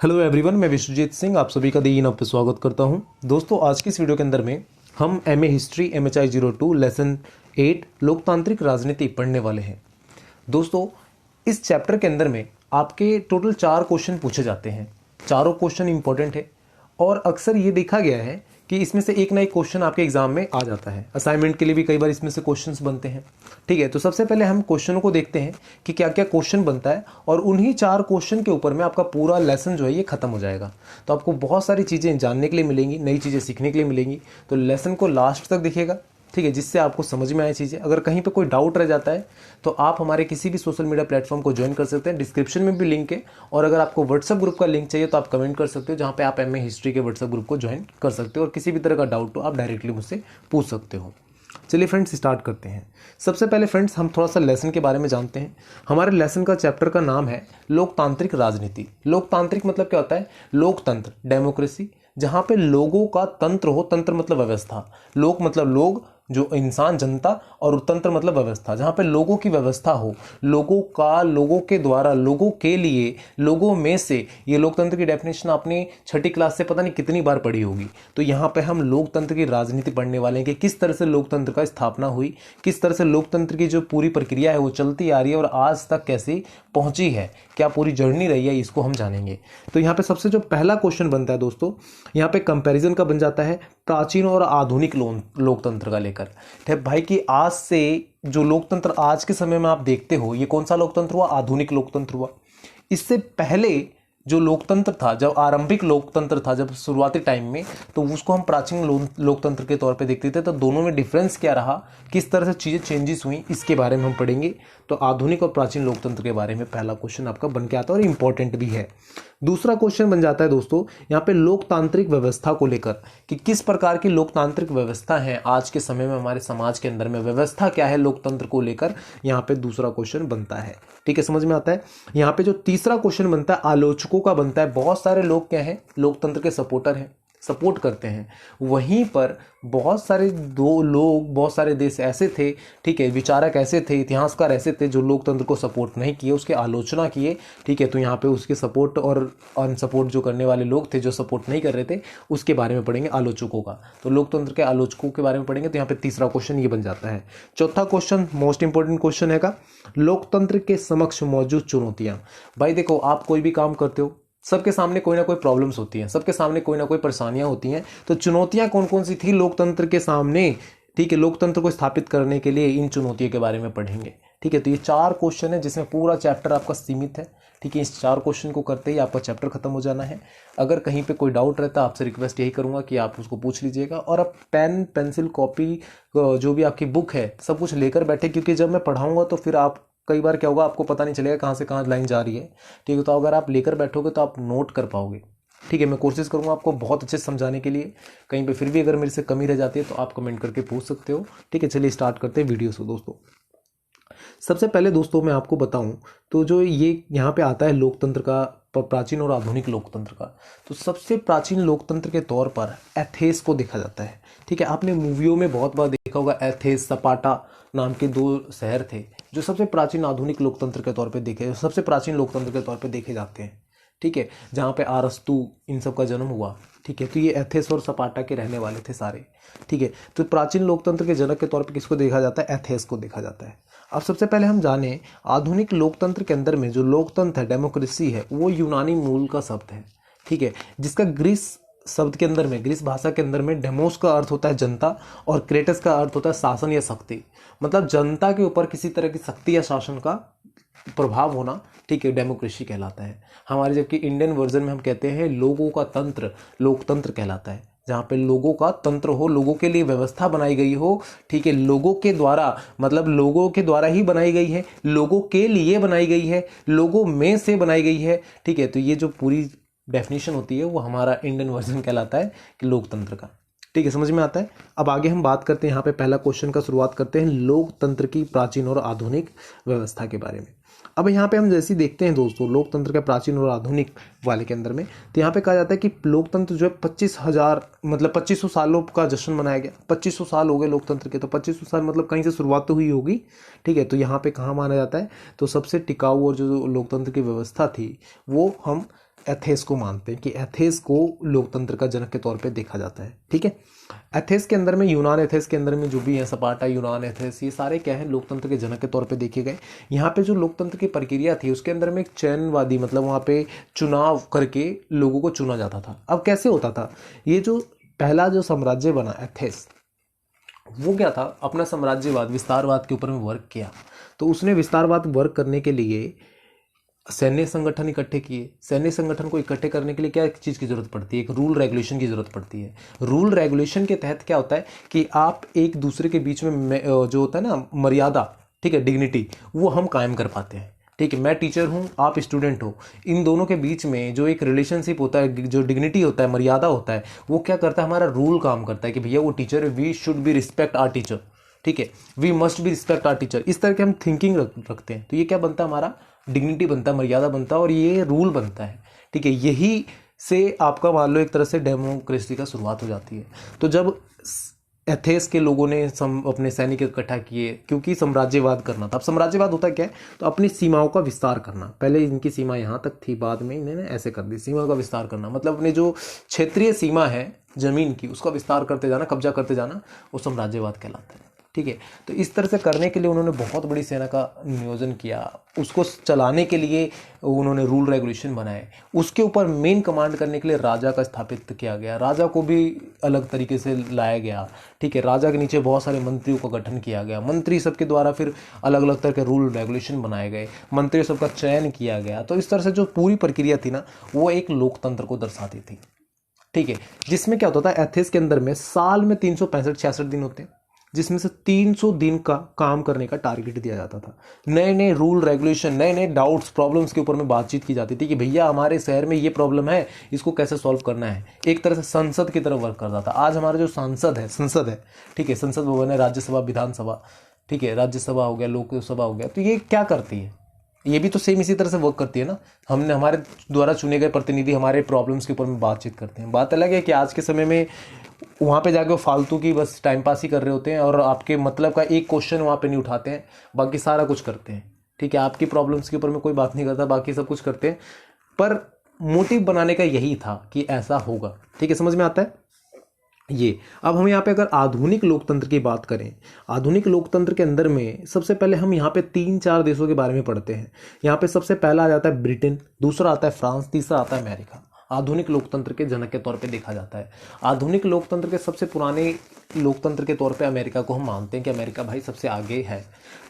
Hello everyone, मैं विश्वजीत सिंह आप सभी का दी इन पे स्वागत करता हूं। दोस्तों, आज की इस वीडियो के अंदर में हम एमए हिस्ट्री MHI 02 लेसन 8 लोकतांत्रिक राजनीति पढ़ने वाले हैं। दोस्तों, इस चैप्टर के अंदर में आपके टोटल 4 क्वेश्चन पूछे जाते हैं। चारों क्वेश्चन इंपॉर्टेंट है और अक्सर ये देखा गया है कि इसमें से एक ना एक क्वेश्चन आपके एग्जाम में आ जाता है। असाइनमेंट के लिए भी कई बार इसमें से क्वेश्चंस बनते हैं। ठीक है, तो सबसे पहले हम क्वेश्चनों को देखते हैं कि क्या क्या क्वेश्चन बनता है और उन्हीं 4 क्वेश्चन के ऊपर में आपका पूरा लेसन जो है ये खत्म हो जाएगा। तो आपको बहुत सारी चीज़ें जानने के लिए मिलेंगी, नई चीज़ें सीखने के लिए मिलेंगी। तो लेसन को लास्ट तक देखिएगा, ठीक है, जिससे आपको समझ में आए चीज़ें। अगर कहीं पे कोई डाउट रह जाता है तो आप हमारे किसी भी सोशल मीडिया प्लेटफॉर्म को ज्वाइन कर सकते हैं। डिस्क्रिप्शन में भी लिंक है, और अगर आपको व्हाट्सएप ग्रुप का लिंक चाहिए तो आप कमेंट कर सकते हो, जहाँ पे आप एमए हिस्ट्री के व्हाट्सएप ग्रुप को ज्वाइन कर सकते हो और किसी भी तरह का डाउट हो आप डायरेक्टली मुझसे पूछ सकते हो। चलिए फ्रेंड्स, स्टार्ट करते हैं। सबसे पहले फ्रेंड्स हम थोड़ा सा लेसन के बारे में जानते हैं। हमारे लेसन का चैप्टर का नाम है लोकतांत्रिक राजनीति। लोकतांत्रिक मतलब क्या होता है? लोकतंत्र, डेमोक्रेसी, जहाँ पे लोगों का तंत्र हो। तंत्र मतलब व्यवस्था, लोक मतलब लोग, जो इंसान, जनता, और तंत्र मतलब व्यवस्था, जहाँ पे लोगों की व्यवस्था हो, लोगों का, लोगों के द्वारा, लोगों के लिए, लोगों में से। ये लोकतंत्र की डेफिनेशन आपने 6ठी क्लास से पता नहीं कितनी बार पढ़ी होगी। तो यहाँ पे हम लोकतंत्र की राजनीति पढ़ने वाले हैं कि किस तरह से लोकतंत्र का स्थापना हुई, किस तरह से लोकतंत्र की जो पूरी प्रक्रिया है वो चलती आ रही है और आज तक कैसे पहुंची है, क्या पूरी जर्नी रही है, इसको हम जानेंगे। तो यहाँ पे सबसे जो पहला क्वेश्चन बनता है दोस्तों, यहाँ पे कंपैरिजन का बन जाता है प्राचीन और आधुनिक लोकतंत्र का लेकर। ठीक भाई, कि आज से जो लोकतंत्र आज के समय में आप देखते हो, ये कौन सा लोकतंत्र हुआ? आधुनिक लोकतंत्र हुआ। इससे पहले जो लोकतंत्र था, जब आरंभिक लोकतंत्र था, जब शुरुआती टाइम में, तो उसको हम प्राचीन लोकतंत्र के तौर पे देखते थे। तो दोनों में डिफरेंस क्या रहा, किस तरह से चीज़ें चेंजेस हुई, इसके बारे में हम पढ़ेंगे। तो आधुनिक और प्राचीन लोकतंत्र के बारे में पहला क्वेश्चन आपका बन के आता है और इंपॉर्टेंट भी है। दूसरा क्वेश्चन बन जाता है दोस्तों यहाँ पे लोकतांत्रिक व्यवस्था को लेकर, कि किस प्रकार की लोकतांत्रिक व्यवस्था है आज के समय में हमारे समाज के अंदर में, व्यवस्था क्या है लोकतंत्र को लेकर। यहाँ पे दूसरा क्वेश्चन बनता है। ठीक है, समझ में आता है। यहाँ पे जो तीसरा क्वेश्चन बनता है आलोचकों का बनता है। बहुत सारे लोग क्या है, लोकतंत्र के सपोर्टर हैं, सपोर्ट करते हैं। वहीं पर बहुत सारे बहुत सारे देश ऐसे थे, ठीक है, विचारक ऐसे थे, इतिहासकार ऐसे थे जो लोकतंत्र को सपोर्ट नहीं किए, उसके आलोचना किए। ठीक है, तो यहाँ पे उसके सपोर्ट और अनसपोर्ट जो करने वाले लोग थे, जो सपोर्ट नहीं कर रहे थे, उसके बारे में पढ़ेंगे, आलोचकों का। तो लोकतंत्र के आलोचकों के बारे में पढ़ेंगे। तो यहाँ पे तीसरा क्वेश्चन ये बन जाता है। चौथा क्वेश्चन मोस्ट इंपॉर्टेंट क्वेश्चन है, लोकतंत्र के समक्ष मौजूद चुनौतियां। भाई देखो, आप कोई भी काम करते हो, सबके सामने कोई ना कोई प्रॉब्लम्स होती हैं, सबके सामने कोई ना कोई परेशानियां होती हैं। तो चुनौतियां कौन कौन सी थी लोकतंत्र के सामने? ठीक है, लोकतंत्र को स्थापित करने के लिए इन चुनौतियों के बारे में पढ़ेंगे। ठीक है, तो ये 4 क्वेश्चन है जिसमें पूरा चैप्टर आपका सीमित है। ठीक है, इस 4 क्वेश्चन को करते ही आपका चैप्टर खत्म हो जाना है। अगर कहीं पे कोई डाउट रहता है, आपसे रिक्वेस्ट यही करूंगा कि आप उसको पूछ लीजिएगा, और आप पेन, पेंसिल, कॉपी, जो भी आपकी बुक है, सब कुछ लेकर बैठे, क्योंकि जब मैं पढ़ाऊंगा तो फिर आप, कई बार क्या होगा, आपको पता नहीं चलेगा कहाँ से कहाँ लाइन जा रही है। ठीक है, तो अगर आप लेकर बैठोगे तो आप नोट कर पाओगे। ठीक है, मैं कोशिश करूंगा आपको बहुत अच्छे से समझाने के लिए। कहीं पे फिर भी अगर मेरे से कमी रह जाती है तो आप कमेंट करके पूछ सकते हो। ठीक है, चलिए स्टार्ट करते हैं वीडियो से दोस्तों। सबसे पहले दोस्तों मैं आपको बताऊं तो जो ये यहाँ पे आता है लोकतंत्र का, प्राचीन और आधुनिक लोकतंत्र का, तो सबसे प्राचीन लोकतंत्र के तौर पर एथेंस को देखा जाता है। ठीक है, आपने मूवियों में बहुत बार देखा होगा, एथेंस, स्पार्टा नाम के 2 शहर थे जो सबसे प्राचीन आधुनिक लोकतंत्र के तौर पे देखे, सबसे प्राचीन लोकतंत्र के तौर पे देखे जाते हैं। ठीक है, जहाँ पे अरस्तु इन सब का जन्म हुआ। ठीक है, तो ये एथेंस और स्पार्टा के रहने वाले थे सारे। ठीक है, तो प्राचीन लोकतंत्र के जनक के तौर पे किसको देखा जाता है? एथेंस को देखा जाता है। अब सबसे पहले हम जाने आधुनिक लोकतंत्र के अंदर में जो लोकतंत्र है, डेमोक्रेसी है, वो यूनानी मूल का शब्द है। ठीक है, जिसका ग्रीस शब्द के अंदर में, ग्रीस भाषा के अंदर में डेमोस का अर्थ होता है जनता और क्रेटस का अर्थ होता है शासन या शक्ति। मतलब जनता के ऊपर किसी तरह की शक्ति या शासन का प्रभाव होना। ठीक है, डेमोक्रेसी कहलाता है। हमारे जबकि इंडियन वर्जन में हम कहते हैं लोगों का तंत्र, लोकतंत्र कहलाता है, जहाँ पे लोगों का तंत्र हो, लोगों के लिए व्यवस्था बनाई गई हो। ठीक है, लोगों के द्वारा, मतलब लोगों के द्वारा ही बनाई गई है, लोगों के लिए बनाई गई है, लोगों में से बनाई गई है। ठीक है, तो ये जो पूरी डेफिनेशन होती है वो हमारा इंडियन वर्जन कहलाता है कि लोकतंत्र का। ठीक है, समझ में आता है। अब आगे हम बात करते हैं, यहाँ पे पहला क्वेश्चन का शुरुआत करते हैं लोकतंत्र की प्राचीन और आधुनिक व्यवस्था के बारे में। अब यहाँ पे हम जैसे देखते हैं दोस्तों, लोकतंत्र के प्राचीन और आधुनिक वाले के अंदर में, तो यहाँ पे कहा जाता है कि लोकतंत्र जो है 25,000 मतलब 2500 सालों का जश्न मनाया गया। 2500 साल हो गए लोकतंत्र के, तो 2500 साल मतलब कहीं से शुरुआत तो हुई होगी। ठीक है, तो यहाँ पे कहाँ माना जाता है, तो सबसे टिकाऊ और जो लोकतंत्र की व्यवस्था थी वो हम एथेस को मानते हैं कि एथेस को लोकतंत्र का जनक के तौर पे देखा जाता है। ठीक है, एथेस के अंदर में, यूनान एथेस के अंदर में जो भी है, सपाटा, यूनान एथेस, ये सारे क्या है, लोकतंत्र के जनक के तौर पे देखे गए। यहाँ पे जो लोकतंत्र की प्रक्रिया थी उसके अंदर में एक चयनवादी, मतलब वहाँ पे चुनाव करके लोगों को चुना जाता था। अब कैसे होता था, ये जो पहला जो साम्राज्य बना एथेस, वो क्या था, अपना साम्राज्यवाद, विस्तारवाद के ऊपर में वर्क किया। तो उसने विस्तारवाद वर्क करने के लिए सैन्य संगठन इकट्ठे किए। सैन्य संगठन को इकट्ठे करने के लिए क्या चीज़ की जरूरत पड़ती है, एक रूल रेगुलेशन की जरूरत पड़ती है। रूल रेगुलेशन के तहत क्या होता है कि आप एक दूसरे के बीच में जो होता है ना मर्यादा, ठीक है, डिग्निटी, वो हम कायम कर पाते हैं। ठीक है, मैं टीचर हूँ, आप स्टूडेंट हो, इन दोनों के बीच में जो एक रिलेशनशिप होता है, जो डिग्निटी होता है, मर्यादा होता है, वो क्या करता है, हमारा रूल काम करता है कि भैया वो टीचर है, we should be respect our teacher. ठीक है, we must be respect our teacher, इस तरह के हम थिंकिंग रखते हैं। तो ये क्या बनता है, हमारा डिग्निटी बनता है, मर्यादा बनता है, और ये रूल बनता है। ठीक है, यही से आपका मान लो एक तरह से डेमोक्रेसी का शुरुआत हो जाती है। तो जब एथेस के लोगों ने अपने सैनिक इकट्ठा किए, क्योंकि साम्राज्यवाद करना था। अब साम्राज्यवाद होता क्या है, तो अपनी सीमाओं का विस्तार करना। पहले इनकी सीमा यहाँ तक थी, बाद में इन्होंने ऐसे कर दी। सीमा का विस्तार करना मतलब अपने जो क्षेत्रीय सीमा है जमीन की, उसका विस्तार करते जाना, कब्जा करते जाना, वो साम्राज्यवाद कहलाता है। ठीक है, तो इस तरह से करने के लिए उन्होंने बहुत बड़ी सेना का नियोजन किया। उसको चलाने के लिए उन्होंने रूल रेगुलेशन बनाए। उसके ऊपर मेन कमांड करने के लिए राजा का स्थापित किया गया। राजा को भी अलग तरीके से लाया गया। ठीक है, राजा के नीचे बहुत सारे मंत्रियों का गठन किया गया। मंत्री सबके द्वारा फिर अलग अलग तरह के रूल रेगुलेशन बनाए गए, मंत्री सबका चयन किया गया। तो इस तरह से जो पूरी प्रक्रिया थी ना, वो एक लोकतंत्र को दर्शाती थी। ठीक है, जिसमें क्या होता था, एथेंस के अंदर में साल में 365-66 दिन होते हैं, जिसमें से 300 दिन का काम करने का टारगेट दिया जाता था। नए नए रूल रेगुलेशन, नए नए डाउट्स, प्रॉब्लम्स के ऊपर में बातचीत की जाती थी कि भैया हमारे शहर में ये प्रॉब्लम है, इसको कैसे सॉल्व करना है। एक तरह से संसद की तरफ वर्क करता था। आज हमारा जो संसद है, ठीक है, संसद भवन है, राज्यसभा, विधानसभा, ठीक है, राज्यसभा हो गया, लोकसभा हो गया, तो ये क्या करती है, ये भी तो सेम इसी तरह से वर्क करती है ना। हमने हमारे द्वारा चुने गए प्रतिनिधि हमारे प्रॉब्लम्स के ऊपर में बातचीत करते हैं। बात अलग है कि आज के समय में वहाँ पे जाके वो फालतू की बस टाइम पास ही कर रहे होते हैं, और आपके मतलब का एक क्वेश्चन वहाँ पे नहीं उठाते हैं, बाकी सारा कुछ करते हैं। ठीक है, आपकी प्रॉब्लम्स के ऊपर में कोई बात नहीं करता, बाकी सब कुछ करते हैं। पर मोटिव बनाने का यही था कि ऐसा होगा। ठीक है, समझ में आता है ये। अब हम यहाँ पे अगर आधुनिक लोकतंत्र की बात करें, आधुनिक लोकतंत्र के अंदर में सबसे पहले हम यहाँ पे 3-4 देशों के बारे में पढ़ते हैं। यहाँ पे सबसे पहला आ जाता है ब्रिटेन, दूसरा आता है फ्रांस, तीसरा आता है अमेरिका। आधुनिक लोकतंत्र के जनक के तौर पे देखा जाता है। आधुनिक लोकतंत्र के सबसे पुराने लोकतंत्र के तौर पे अमेरिका को हम मानते हैं कि अमेरिका भाई सबसे आगे है।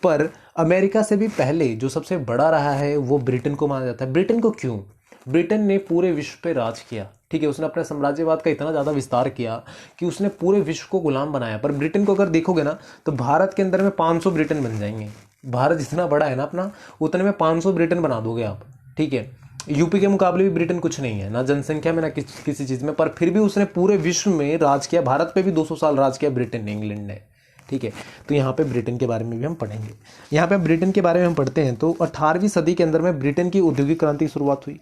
पर अमेरिका से भी पहले जो सबसे बड़ा रहा है वो ब्रिटेन को माना जाता है। ब्रिटेन को क्यों? ब्रिटेन ने पूरे विश्व पे राज किया। ठीक है, उसने अपने साम्राज्यवाद का इतना ज़्यादा विस्तार किया कि उसने पूरे विश्व को गुलाम बनाया। पर ब्रिटेन को अगर देखोगे ना, तो भारत के अंदर में 500 ब्रिटेन बन जाएंगे। भारत जितना बड़ा है ना अपना, उतने में 500 ब्रिटेन बना दोगे आप। ठीक है, यूपी के मुकाबले भी ब्रिटेन कुछ नहीं है, ना जनसंख्या में, ना किसी चीज़ में, पर फिर भी उसने पूरे विश्व में राज किया। भारत पे भी 200 साल राज किया ब्रिटेन ने, इंग्लैंड ने। ठीक है, तो यहाँ पे ब्रिटेन के बारे में भी हम पढ़ेंगे। यहाँ पे ब्रिटेन के बारे में हम पढ़ते हैं तो 18वीं सदी के अंदर में ब्रिटेन की औद्योगिक क्रांति की शुरुआत हुई।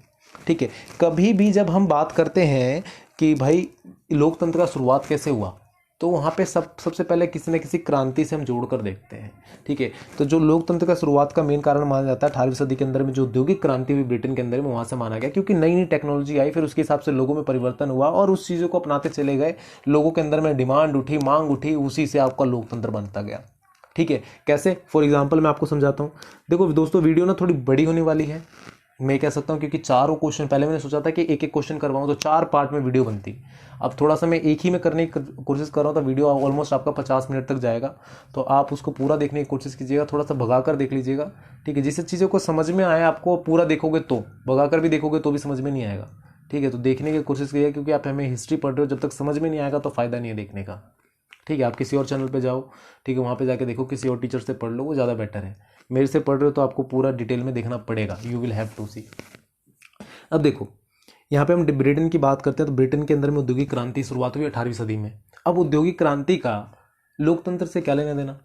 ठीक है, कभी भी जब हम बात करते हैं कि भाई लोकतंत्र का शुरुआत कैसे हुआ, तो वहाँ पे सबसे पहले किसी न किसी क्रांति से हम जोड़कर देखते हैं। ठीक है, तो जो लोकतंत्र का शुरुआत का मेन कारण माना जाता है 18वीं सदी के अंदर में जो औद्योगिक क्रांति हुई ब्रिटेन के अंदर में, वहाँ से माना गया, क्योंकि नई नई टेक्नोलॉजी आई, फिर उसके हिसाब से लोगों में परिवर्तन हुआ और उस चीज़ों को अपनाते चले गए। लोगों के अंदर में डिमांड उठी, मांग उठी, उसी से आपका लोकतंत्र बनता गया। ठीक है, कैसे? फॉर एग्जाम्पल मैं आपको समझाता हूँ। देखो दोस्तों, वीडियो ना थोड़ी बड़ी होने वाली है, मैं कह सकता हूँ, क्योंकि चारों क्वेश्चन, पहले मैंने सोचा था कि एक एक क्वेश्चन करवाऊँ तो 4 पार्ट में वीडियो बनती। अब थोड़ा सा मैं एक ही में करने की कोशिश कर रहा हूँ, तो वीडियो ऑलमोस्ट आपका 50 मिनट तक जाएगा। तो आप उसको पूरा देखने की कोशिश कीजिएगा, थोड़ा सा भगा कर देख लीजिएगा। ठीक है, जिससे चीज़ों को समझ में आए, आपको पूरा देखोगे तो, भगा कर भी देखोगे तो भी समझ में नहीं आएगा। ठीक है, तो देखने की कोशिश कीजिएगा, क्योंकि आप हमें हिस्ट्री पढ़ रहे हो, जब तक समझ में नहीं आएगा तो फ़ायदा नहीं है देखने का। ठीक है, आप किसी और चैनल पे जाओ, ठीक है, वहाँ पे जाके देखो, किसी और टीचर से पढ़ लो, वो ज़्यादा बेटर है। मेरे से पढ़ रहे हो तो आपको पूरा डिटेल में देखना पड़ेगा, यू विल हैव टू सी। अब देखो, यहाँ पे हम ब्रिटेन की बात करते हैं, तो ब्रिटेन के अंदर में औद्योगिक क्रांति शुरुआत हुई 18वीं सदी में। अब औद्योगिक क्रांति का लोकतंत्र से क्या लेना देना?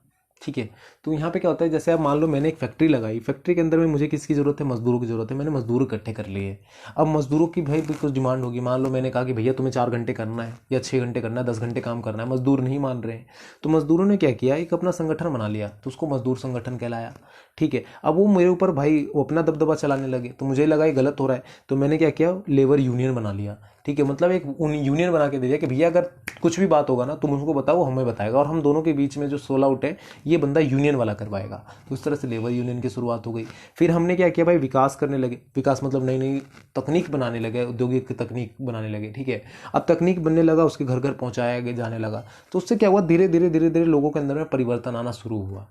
ठीक है। तो यहाँ पे क्या होता है, जैसे आप मान लो मैंने एक फैक्ट्री लगाई, फैक्ट्री के अंदर में मुझे किसकी ज़रूरत है, मजदूरों की ज़रूरत है, मैंने मजदूर इकट्ठे कर लिए। अब मजदूरों की भाई भी कुछ डिमांड होगी, मान लो मैंने कहा कि भैया तुम्हें 4 घंटे करना है या 6 घंटे करना है, 10 घंटे काम करना है, मजदूर नहीं मान रहे हैं। तो मजदूरों ने क्या किया, एक अपना संगठन बना लिया, तो उसको मजदूर संगठन कहलाया। ठीक है। अब वो मेरे ऊपर भाई वो अपना दबदबा चलाने लगे, तो मुझे लगा ये गलत हो रहा है, तो मैंने क्या किया, लेबर यूनियन बना लिया। ठीक है, मतलब एक यूनियन बना के दे दिया कि भैया अगर कुछ भी बात होगा ना तुम उसको बताओ, वो हमें बताएगा, और हम दोनों के बीच में जो सोल आउट है ये बंदा यूनियन वाला करवाएगा। तो इस तरह से लेबर यूनियन की शुरुआत हो गई। फिर हमने क्या किया भाई, विकास करने लगे। विकास मतलब नई नई तकनीक बनाने लगे, औद्योगिक तकनीक बनाने लगे। ठीक है। अब तकनीक बनने लगा, उसके घर घर पहुंचाया जाने लगा। तो उससे क्या हुआ, धीरे धीरे धीरे धीरे लोगों के अंदर में परिवर्तन आना शुरू हुआ।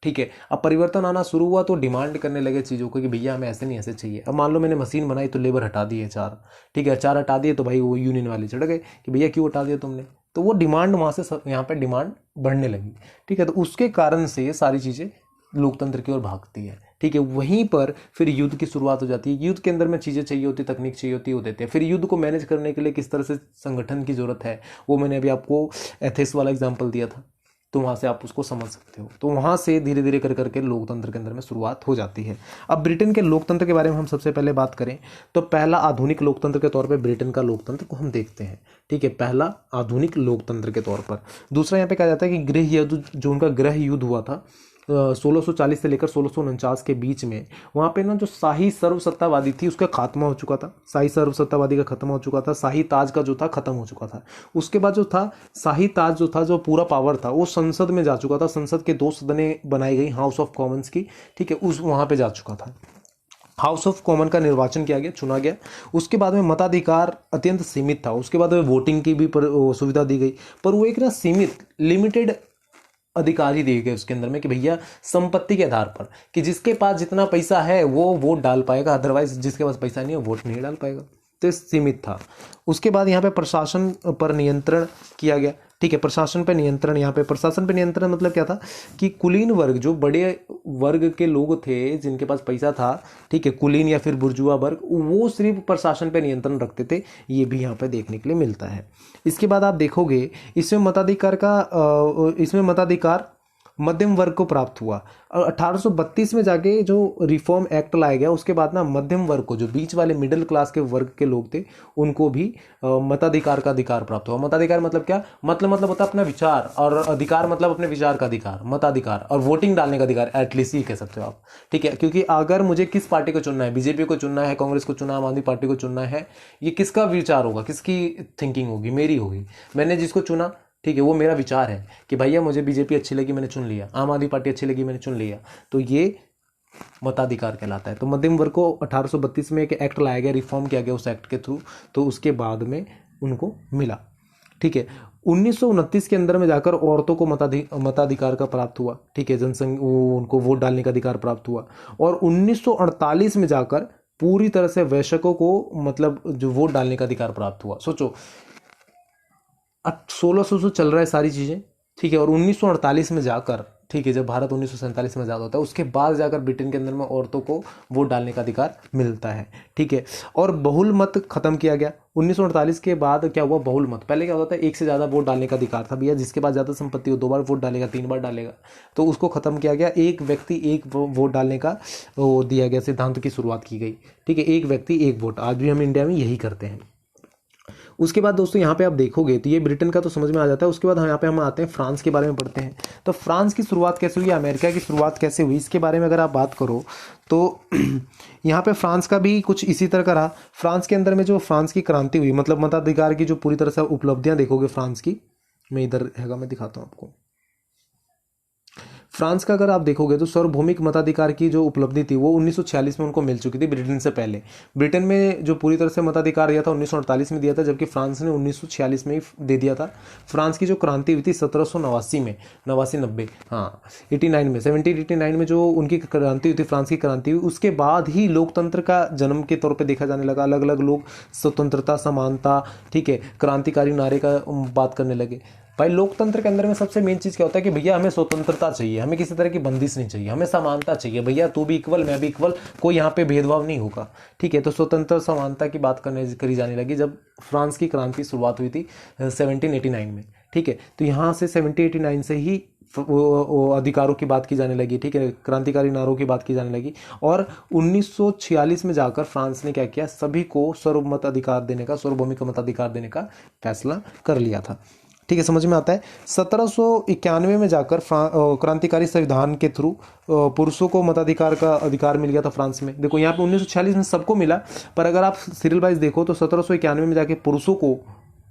ठीक है। अब परिवर्तन आना शुरू हुआ तो डिमांड करने लगे चीज़ों को कि भैया हमें ऐसे नहीं ऐसे चाहिए। अब मान लो मैंने मशीन बनाई तो लेबर हटा दिए 4। ठीक है, 4 हटा दिए तो भाई वो यूनियन वाले चढ़ गए कि भैया क्यों हटा दिया तुमने। तो वो डिमांड वहाँ से यहाँ पे डिमांड बढ़ने लगी। ठीक है। तो उसके कारण से ये सारी चीज़ें लोकतंत्र की ओर भागती है। ठीक है। वहीं पर फिर युद्ध की शुरुआत हो जाती है। युद्ध के अंदर में चीज़ें चाहिए होती, तकनीक चाहिए होती, वो देते हैं। फिर युद्ध को मैनेज करने के लिए किस तरह से संगठन की जरूरत है, वो मैंने अभी आपको एथेंस वाला एग्जाम्पल दिया था, तो वहाँ से आप उसको समझ सकते हो। तो वहाँ से धीरे धीरे कर करके लोकतंत्र के अंदर में शुरुआत हो जाती है। अब ब्रिटेन के लोकतंत्र के बारे में हम सबसे पहले बात करें तो पहला आधुनिक लोकतंत्र के तौर पे ब्रिटेन का लोकतंत्र को हम देखते हैं। ठीक है, पहला आधुनिक लोकतंत्र के तौर पर। दूसरा यहाँ पे कहा जाता है कि गृह युद्ध, जो उनका गृह युद्ध हुआ था 1640 से लेकर 1649 के बीच में, वहाँ पे ना जो शाही सर्वसत्तावादी थी उसका खात्मा हो चुका था। शाही सर्वसत्तावादी का खत्म हो चुका था। शाही ताज का जो था खत्म हो चुका था। उसके बाद जो था शाही ताज जो था, जो पूरा पावर था वो संसद में जा चुका था। संसद के 2 सदनें बनाई गई हाउस ऑफ कॉमन्स की। ठीक है, उस वहाँ पे जा चुका था। हाउस ऑफ कॉमन का निर्वाचन किया गया, चुना गया। उसके बाद में मताधिकार अत्यंत सीमित था। उसके बाद में वोटिंग की भी सुविधा दी गई, पर वो एक ना सीमित लिमिटेड अधिकार ही दिए गए उसके अंदर में कि भैया संपत्ति के आधार पर कि जिसके पास जितना पैसा है वो वोट डाल पाएगा, अदरवाइज जिसके पास पैसा नहीं है वोट नहीं डाल पाएगा। तो ये सीमित था। उसके बाद यहाँ पे प्रशासन पर नियंत्रण किया गया। ठीक है, प्रशासन पे नियंत्रण। यहाँ पे प्रशासन पे नियंत्रण मतलब क्या था कि कुलीन वर्ग, जो बड़े वर्ग के लोग थे जिनके पास पैसा था, ठीक है, कुलीन या फिर बुर्जुआ वर्ग, वो सिर्फ प्रशासन पे नियंत्रण रखते थे। ये भी यहाँ पे देखने के लिए मिलता है। इसके बाद आप देखोगे इसमें मताधिकार मध्यम वर्ग को प्राप्त हुआ। और 1832 में जाके जो रिफॉर्म एक्ट लाया गया उसके बाद ना मध्यम वर्ग को, जो बीच वाले मिडिल क्लास के वर्ग के लोग थे, उनको भी मताधिकार का अधिकार प्राप्त हुआ। मताधिकार मतलब क्या, मतलब होता है अपना विचार, और अधिकार मतलब अपने विचार का अधिकार, मताधिकार, और वोटिंग डालने का अधिकार, एटलीस्ट ये कह सकते हो आप। ठीक है, क्योंकि अगर मुझे किस पार्टी को चुनना है, बीजेपी को चुनना है, कांग्रेस को चुनना है, आम आदमी पार्टी को चुनना है, ये किसका विचार होगा, किसकी थिंकिंग होगी, मेरी होगी। मैंने जिसको चुना, ठीक है, वो मेरा विचार है कि भैया मुझे बीजेपी अच्छी लगी मैंने चुन लिया, आम आदमी पार्टी अच्छी लगी मैंने चुन लिया। तो ये मताधिकार कहलाता है। तो मध्यम वर्ग को 1832 में एक एक्ट लाया गया, रिफॉर्म किया गया उस एक्ट के थ्रू, तो उसके बाद में उनको मिला। ठीक है, 1929 के अंदर में जाकर औरतों को मताधिकार का प्राप्त हुआ। ठीक है, जनसंख्या उनको वोट डालने का अधिकार प्राप्त हुआ। और 1948 में जाकर पूरी तरह से वयस्कों को मतलब जो वोट डालने का अधिकार प्राप्त हुआ। सोचो 1600 से चल रहा है सारी चीज़ें। ठीक है, और 1948 में जाकर, ठीक है, जब भारत 1947 में आज़ाद होता है उसके बाद जाकर ब्रिटेन के अंदर में औरतों को वोट डालने का अधिकार मिलता है। ठीक है, और बहुल मत खत्म किया गया 1948 के बाद। क्या हुआ, बहुल मत, पहले क्या होता था, एक से ज़्यादा वोट डालने का अधिकार था। भैया जिसके पास ज़्यादा संपत्ति हो 2 बार वोट डालेगा, 3 बार डालेगा, तो उसको खत्म किया गया। एक व्यक्ति एक वोट डालने का वो दिया गया, सिद्धांत की शुरुआत की गई। ठीक है, एक व्यक्ति एक वोट, आज भी हम इंडिया में यही करते हैं। उसके बाद दोस्तों यहाँ पे आप देखोगे तो ये ब्रिटेन का तो समझ में आ जाता है। उसके बाद यहाँ पे हम आते हैं फ्रांस के बारे में पढ़ते हैं। तो फ्रांस की शुरुआत कैसे हुई, अमेरिका की शुरुआत कैसे हुई, इसके बारे में अगर आप बात करो तो यहाँ पे फ्रांस का भी कुछ इसी तरह का रहा। फ्रांस के अंदर में जो फ्रांस की क्रांति हुई, मतलब मताधिकार की जो पूरी तरह से उपलब्धियाँ देखोगे फ्रांस की, मैं इधर हैगा मैं दिखाता हूँ आपको। फ्रांस का अगर आप देखोगे तो सार्वभौमिक मताधिकार की जो उपलब्धि थी वो 1946 में उनको मिल चुकी थी, ब्रिटेन से पहले। ब्रिटेन में जो पूरी तरह से मताधिकार दिया था 1948 में दिया था, जबकि फ्रांस ने 1946 में ही दे दिया था। फ्रांस की जो क्रांति हुई थी 1789 में, 1789 में जो उनकी क्रांति हुई थी, फ्रांस की क्रांति हुई, उसके बाद ही लोकतंत्र का जन्म के तौर पर देखा जाने लगा। अलग अलग लोग स्वतंत्रता, समानता, ठीक है, क्रांतिकारी नारे का बात करने लगे। भाई लोकतंत्र के अंदर में सबसे मेन चीज़ क्या होता है कि भैया हमें स्वतंत्रता चाहिए, हमें किसी तरह की बंदिश नहीं चाहिए, हमें समानता चाहिए। भैया तू भी इक्वल, मैं भी इक्वल, कोई यहाँ पे भेदभाव नहीं होगा। ठीक है, तो स्वतंत्र समानता की बात करी जाने लगी जब फ्रांस की क्रांति शुरुआत हुई थी 1789 में। ठीक है, तो यहाँ से 1789 से ही वो अधिकारों की बात की जाने लगी, ठीक है, क्रांतिकारी नारों की बात की जाने लगी। और 1946 में जाकर फ्रांस ने क्या किया, सभी को सार्वभौमिक अधिकार देने का, सार्वभौमिक मताधिकार देने का फैसला कर लिया था। ठीक है, समझ में आता है। 1791 में जाकर क्रांतिकारी संविधान के थ्रू पुरुषों को मताधिकार का अधिकार मिल गया था फ्रांस में। देखो यहाँ पे 1946 में सबको मिला, पर अगर आप सीरियल वाइज देखो तो 1791 में जाके पुरुषों को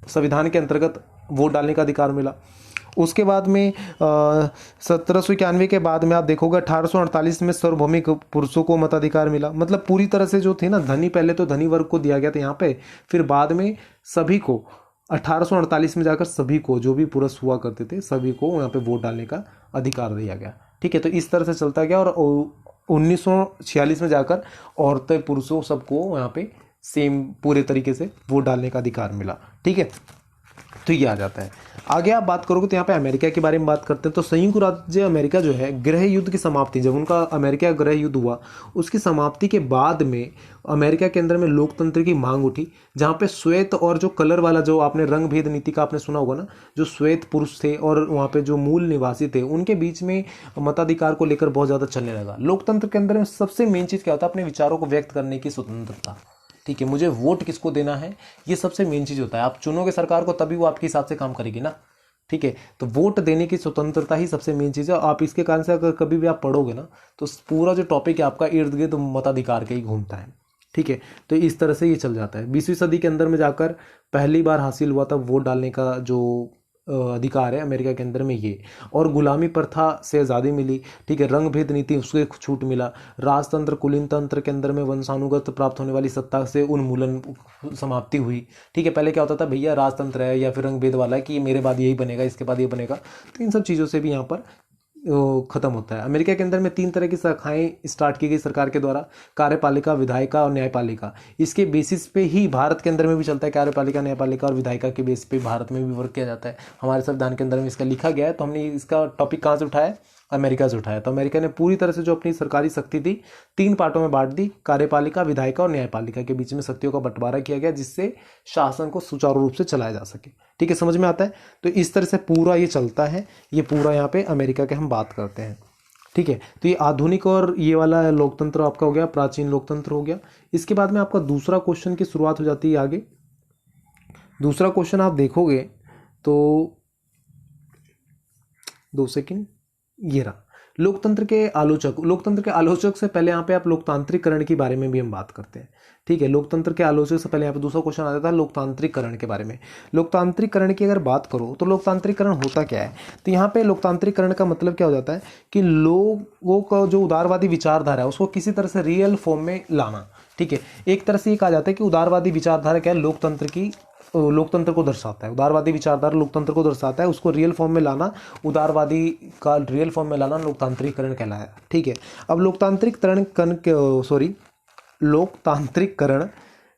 संविधान के अंतर्गत वोट डालने का अधिकार मिला। उसके बाद में 1791 के बाद में आप देखोगे 1848 में सार्वभौमिक पुरुषों को मताधिकार मिला। मतलब पूरी तरह से जो थे ना धनी, पहले तो धनी वर्ग को दिया गया था यहाँ पे, फिर बाद में सभी को 1848 में जाकर सभी को, जो भी पुरुष हुआ करते थे सभी को यहाँ पे वोट डालने का अधिकार दिया गया। ठीक है, तो इस तरह से चलता गया और 1946 में जाकर औरतें पुरुषों सबको यहाँ पे सेम पूरे तरीके से वोट डालने का अधिकार मिला। ठीक है, तो ये आ जाता है। आगे आप बात करोगे तो यहाँ पे अमेरिका के बारे में बात करते हैं। तो संयुक्त राज्य अमेरिका जो है, गृह युद्ध की समाप्ति, जब उनका अमेरिका गृह युद्ध हुआ उसकी समाप्ति के बाद में अमेरिका के अंदर में लोकतंत्र की मांग उठी, जहाँ पे श्वेत और जो कलर वाला, जो आपने रंग भेद नीति का आपने सुना होगा ना, जो श्वेत पुरुष थे और वहाँ पे जो मूल निवासी थे उनके बीच में मताधिकार को लेकर बहुत ज़्यादा चलने लगा। लोकतंत्र के अंदर में सबसे मेन चीज़ क्या होता है, अपने विचारों को व्यक्त करने की स्वतंत्रता। ठीक है, मुझे वोट किसको देना है ये सबसे मेन चीज़ होता है। आप चुनोगे सरकार को तभी वो आपके हिसाब से काम करेगी ना। ठीक है, तो वोट देने की स्वतंत्रता ही सबसे मेन चीज़ है। आप इसके कारण से अगर कभी भी आप पढ़ोगे ना तो पूरा जो टॉपिक है आपका इर्द गिर्द मताधिकार के ही घूमता है। ठीक है, तो इस तरह से ये चल जाता है। 20वीं सदी के अंदर में जाकर पहली बार हासिल हुआ था वोट डालने का जो अधिकार है अमेरिका के अंदर में ये। और गुलामी प्रथा से आज़ादी मिली। ठीक है, रंग भेद नीति उसके छूट मिला। राजतंत्र कुलीन तंत्र के अंदर में वंशानुगत प्राप्त होने वाली सत्ता से उन्मूलन समाप्ति हुई। ठीक है, पहले क्या होता था, भैया राजतंत्र है या फिर रंग भेद वाला है कि मेरे बाद यही बनेगा, इसके बाद ये बनेगा, तो इन सब चीज़ों से भी यहाँ पर खत्म होता है। अमेरिका के अंदर में 3 तरह की शाखाएं स्टार्ट की गई सरकार के द्वारा, कार्यपालिका, विधायिका और न्यायपालिका। इसके बेसिस पे ही भारत के अंदर में भी चलता है, कार्यपालिका, न्यायपालिका और विधायिका के बेस पे भारत में भी वर्क किया जाता है। हमारे संविधान के अंदर में इसका लिखा गया है। तो हमने इसका टॉपिक कहाँ से उठाया, अमेरिका से उठाया। तो अमेरिका ने पूरी तरह से जो अपनी सरकारी शक्ति थी 3 पार्टों में बांट दी, कार्यपालिका, विधायिका और न्यायपालिका के बीच में शक्तियों का बंटवारा किया गया, जिससे शासन को सुचारू रूप से चलाया जा सके। ठीक है, समझ में आता है। तो इस तरह से पूरा ये चलता है, ये पूरा यहाँ पे अमेरिका के हम बात करते हैं। ठीक है, तो ये आधुनिक और ये वाला लोकतंत्र आपका हो गया, प्राचीन लोकतंत्र हो गया। इसके बाद में आपका दूसरा क्वेश्चन की शुरुआत हो जाती है आगे। दूसरा क्वेश्चन आप देखोगे तो 2 सेकंड, ये रहा लोकतंत्र के आलोचक। लोकतंत्र के आलोचक से पहले यहाँ पे आप लोकतांत्रिकरण के बारे में भी हम बात करते हैं। ठीक है, लोकतंत्र के आलोचक से पहले यहाँ पे दूसरा क्वेश्चन आ जाता है लोकतांत्रिकरण के बारे में। लोकतांत्रिकरण की अगर बात करो तो लोकतांत्रिकरण होता क्या है, तो यहाँ पे लोकतांत्रिकरण का मतलब क्या हो जाता है कि लोगों का जो उदारवादी विचारधारा है उसको किसी तरह से रियल फॉर्म में लाना। ठीक है, एक तरह से ये कहा जाता है कि उदारवादी विचारधारा क्या है, लोकतंत्र को दर्शाता है। उदारवादी विचारधारा लोकतंत्र को दर्शाता है, उसको रियल फॉर्म में लाना, उदारवादी का रियल फॉर्म में लाना लोकतांत्रिकरण कहलाया। ठीक है, अब लोकतांत्रिकरण,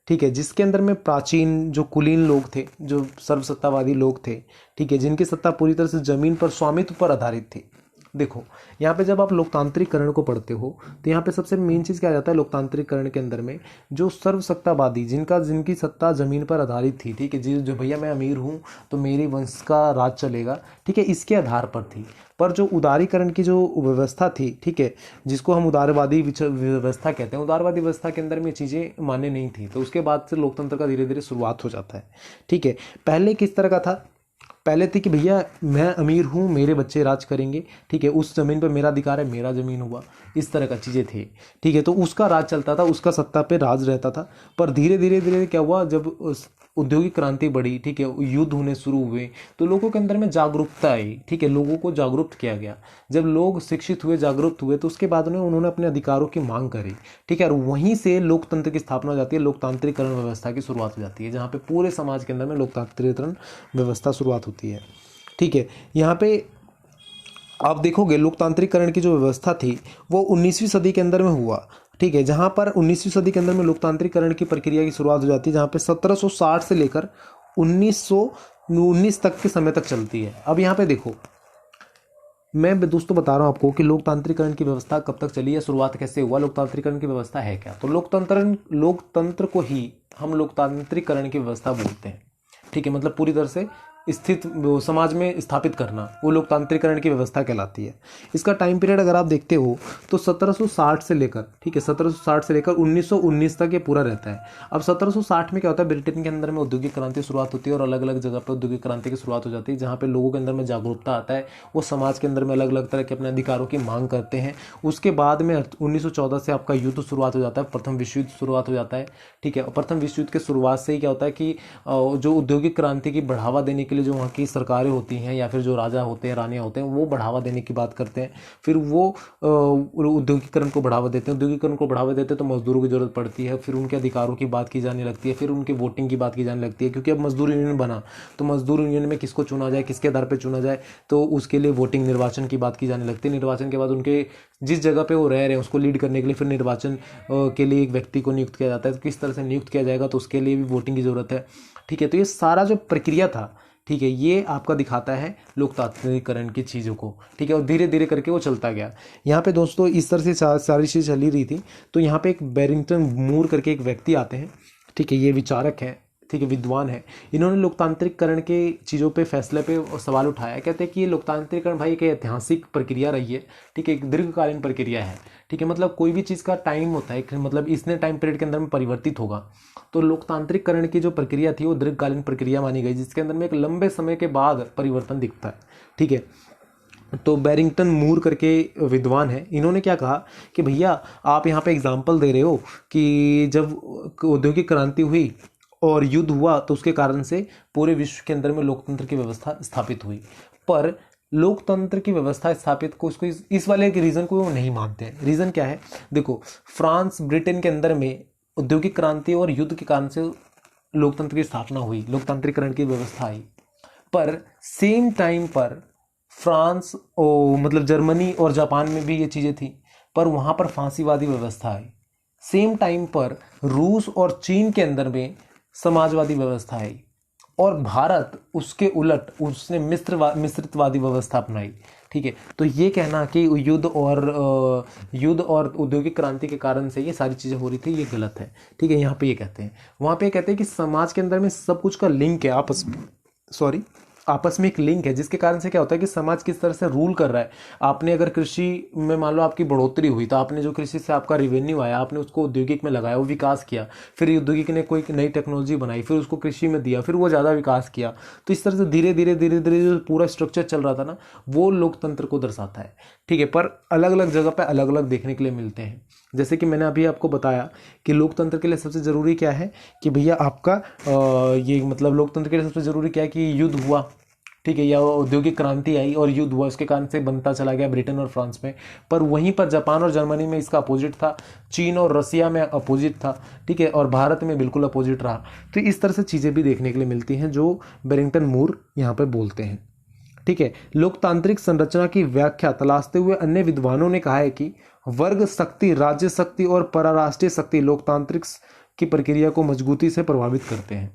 ठीक है, जिसके अंदर में प्राचीन जो कुलीन लोग थे, जो सर्वसत्तावादी लोग थे, ठीक है, जिनकी सत्ता पूरी तरह से जमीन पर स्वामित्व पर आधारित थी। देखो यहाँ पे जब आप लोकतांत्रिकरण को पढ़ते हो तो यहाँ पे सबसे मेन चीज़ क्या आ जाता है, लोकतांत्रिकरण के अंदर में जो सर्वसत्तावादी, जिनकी सत्ता जमीन पर आधारित थी, ठीक है, जो भैया मैं अमीर हूँ तो मेरे वंश का राज चलेगा, ठीक है, इसके आधार पर थी। पर जो उदारीकरण की जो व्यवस्था थी, ठीक है, जिसको हम उदारवादी व्यवस्था कहते हैं, उदारवादी व्यवस्था के अंदर में चीज़ें मान्य नहीं थी, तो उसके बाद से लोकतंत्र का धीरे धीरे शुरुआत हो जाता है। ठीक है, पहले किस तरह का था, पहले थी कि भैया मैं अमीर हूँ, मेरे बच्चे राज करेंगे, ठीक है, उस ज़मीन पर मेरा अधिकार है, मेरा ज़मीन हुआ, इस तरह का चीज़ें थी। ठीक है, तो उसका राज चलता था, उसका सत्ता पे राज रहता था। पर धीरे धीरे क्या हुआ, जब औद्योगिक क्रांति बढ़ी, ठीक है, युद्ध होने शुरू हुए, तो लोगों के अंदर में जागरूकता आई। ठीक है, लोगों को जागरूक किया गया। जब लोग शिक्षित हुए, जागरूक हुए, तो उसके बाद में उन्होंने अपने अधिकारों की मांग करी। ठीक है, और वहीं से लोकतंत्र की स्थापना हो जाती है, लोकतांत्रिकरण व्यवस्था की शुरुआत हो जाती है, जहाँ पे पूरे समाज के अंदर में लोकतांत्रिकरण व्यवस्था शुरुआत होती है। ठीक है, यहाँ पे आप देखोगे लोकतांत्रिकरण की जो व्यवस्था थी वो 19वीं सदी के अंदर में हुआ। ठीक है, जहाँ पर 19वीं सदी के अंदर में लोकतांत्रिकरण की प्रक्रिया की शुरुआत हो जाती है, जहाँ पे 1760 से लेकर 1919 तक के समय तक चलती है। अब यहाँ पे देखो, मैं दोस्तों बता रहा हूँ आपको कि लोकतांत्रिकरण की व्यवस्था कब तक चली है, शुरुआत कैसे हुआ, लोकतांत्रिकरण की व्यवस्था है क्या। तो लोकतंत्र को ही हम लोकतांत्रिकरण की व्यवस्था बोलते हैं। ठीक है, मतलब पूरी तरह से स्थित समाज में स्थापित करना, वो लोकतांत्रिकरण की व्यवस्था कहलाती है। इसका टाइम पीरियड अगर आप देखते हो तो 1760 से लेकर, ठीक है, 1760 से लेकर 1919 तक ये पूरा रहता है। अब 1760 में क्या होता है, ब्रिटेन के अंदर में औद्योगिक क्रांति की शुरुआत होती है और अलग अलग जगह पर औद्योगिक क्रांति की शुरुआत हो जाती है, जहाँ पे लोगों के अंदर में जागरूकता आता है, वो समाज के अंदर में अलग अलग तरह के अपने अधिकारों की मांग करते हैं। उसके बाद में 1914 से आपका युद्ध शुरुआत हो जाता है, प्रथम विश्व युद्ध शुरुआत हो जाता है, ठीक है। प्रथम विश्व युद्ध के शुरुआत से ही क्या होता है कि जो औद्योगिक क्रांति की बढ़ावा देने के लिए जो वहाँ की सरकारें होती हैं या फिर जो राजा होते हैं, रानियाँ होते हैं, वो बढ़ावा देने की बात करते हैं। फिर वो औद्योगिकरण को बढ़ावा देते हैं, औद्योगिकरण को बढ़ावा देते हैं तो मजदूरों की जरूरत पड़ती है, फिर उनके अधिकारों की बात की जाने लगती है, फिर उनके वोटिंग की बात की जाने लगती है, क्योंकि अब मजदूर यूनियन बना तो मजदूर यूनियन में किसको चुना जाए, किसके आधार पर चुना जाए, तो उसके लिए वोटिंग, निर्वाचन की बात की जाने लगती है। निर्वाचन के बाद उनके जिस जगह पे वो रह रहे हैं उसको लीड करने के लिए फिर निर्वाचन के लिए एक व्यक्ति को नियुक्त किया जाता है। तो किस तरह से नियुक्त किया जाएगा, तो उसके लिए भी वोटिंग की जरूरत है, ठीक है। तो ये सारा जो प्रक्रिया था, ठीक है, ये आपका दिखाता है लोकतांत्रिकरण की चीज़ों को, ठीक है, और धीरे धीरे करके वो चलता गया। यहाँ पे दोस्तों इस तरह से सारी चीज़ चली रही थी। तो यहाँ पे एक बैरिंगटन मूर करके एक व्यक्ति आते हैं, ठीक है, ये विचारक हैं, ठीक है, विद्वान है। इन्होंने लोकतांत्रिकरण के चीज़ों पे, फैसले पे सवाल उठाया। कहते हैं कि ये लोकतांत्रिकरण भाई एक ऐतिहासिक प्रक्रिया रही है, ठीक है, एक दीर्घकालीन प्रक्रिया है, ठीक है। मतलब कोई भी चीज़ का टाइम होता है, मतलब इसने टाइम पीरियड के अंदर में परिवर्तित होगा। तो लोकतांत्रिकरण की जो प्रक्रिया थी वो दीर्घकालीन प्रक्रिया मानी गई, जिसके अंदर में एक लंबे समय के बाद परिवर्तन दिखता है, ठीक है। तो बैरिंगटन मूर करके विद्वान है, इन्होंने क्या कहा कि भैया आप यहाँ पे एग्जाम्पल दे रहे हो कि जब औद्योगिक क्रांति हुई और युद्ध हुआ तो उसके कारण से पूरे विश्व के अंदर में लोकतंत्र की व्यवस्था स्थापित हुई, पर लोकतंत्र की व्यवस्था स्थापित को उसको इस वाले के रीज़न को वो नहीं मानते हैं। रीज़न क्या है, देखो, फ्रांस, ब्रिटेन के अंदर में औद्योगिक क्रांति और युद्ध के कारण से लोकतंत्र की स्थापना हुई, लोकतांत्रिकरण की व्यवस्था आई, पर सेम टाइम पर फ्रांस मतलब जर्मनी और जापान में भी ये चीज़ें थी, पर वहाँ पर फांसीवादी व्यवस्था आई। सेम टाइम पर रूस और चीन के अंदर में समाजवादी व्यवस्था आई, और भारत उसके उलट उसने मिश्रितवादी व्यवस्था अपनाई, ठीक है। तो ये कहना कि युद्ध और औद्योगिक क्रांति के कारण से ये सारी चीज़ें हो रही थी, ये गलत है, ठीक है। यहाँ पे ये कहते हैं, वहाँ पे कहते हैं कि समाज के अंदर में सब कुछ का लिंक है, आपस में एक लिंक है, जिसके कारण से क्या होता है कि समाज किस तरह से रूल कर रहा है। आपने अगर कृषि में मान लो आपकी बढ़ोतरी हुई, तो आपने जो कृषि से आपका रेवेन्यू आया, आपने उसको औद्योगिक में लगाया, वो विकास किया, फिर औद्योगिक ने कोई नई टेक्नोलॉजी बनाई, फिर उसको कृषि में दिया, फिर वो ज़्यादा विकास किया। तो इस तरह से धीरे धीरे धीरे धीरे जो पूरा स्ट्रक्चर चल रहा था ना, वो लोकतंत्र को दर्शाता है, ठीक है। पर अलग अलग जगह पर अलग अलग देखने के लिए मिलते हैं। जैसे कि मैंने अभी आपको बताया कि लोकतंत्र के लिए सबसे ज़रूरी क्या है कि भैया आपका ये मतलब लोकतंत्र के लिए सबसे ज़रूरी क्या है कि युद्ध हुआ, ठीक है, या औद्योगिक क्रांति आई और युद्ध हुआ, उसके कारण से बनता चला गया ब्रिटेन और फ्रांस में। पर वहीं पर जापान और जर्मनी में इसका अपोजिट था, चीन और रसिया में अपोजिट था, ठीक है, और भारत में बिल्कुल अपोजिट रहा। तो इस तरह से चीज़ें भी देखने के लिए मिलती हैं जो बैरिंगटन मूर यहाँ पर बोलते हैं, ठीक है। लोकतांत्रिक संरचना की व्याख्या तलाशते हुए अन्य विद्वानों ने कहा है कि वर्ग शक्ति, राज्य शक्ति और पराराष्ट्रीय शक्ति लोकतांत्रिक की प्रक्रिया को मजबूती से प्रभावित करते हैं,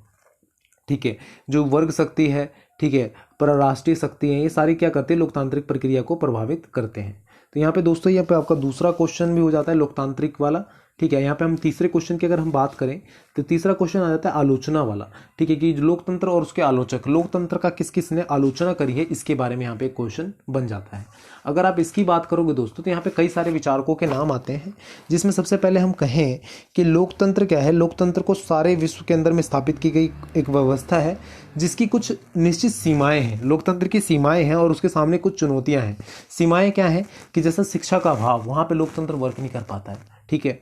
ठीक है। जो वर्ग शक्ति है, ठीक है, पराराष्ट्रीय शक्ति है, ये सारी क्या करते हैं, लोकतांत्रिक प्रक्रिया को प्रभावित करते हैं। तो यहाँ पे दोस्तों, यहाँ पे आपका दूसरा क्वेश्चन भी हो जाता है लोकतांत्रिक वाला, ठीक है। यहाँ पे हम तीसरे क्वेश्चन की अगर हम बात करें तो तीसरा क्वेश्चन आ जाता है आलोचना वाला, ठीक है, कि लोकतंत्र और उसके आलोचक, लोकतंत्र का किस किस ने आलोचना करी है, इसके बारे में यहाँ पे एक क्वेश्चन बन जाता है। अगर आप इसकी बात करोगे दोस्तों, तो यहाँ पे कई सारे विचारकों के नाम आते हैं, जिसमें सबसे पहले हम कहें कि लोकतंत्र क्या है। लोकतंत्र को सारे विश्व के अंदर में स्थापित की गई एक व्यवस्था है, जिसकी कुछ निश्चित सीमाएं हैं। लोकतंत्र की सीमाएं हैं और उसके सामने कुछ चुनौतियां हैं। सीमाएं क्या हैं कि जैसा शिक्षा का अभाव, वहाँ पे लोकतंत्र वर्क नहीं कर पाता है, ठीक है।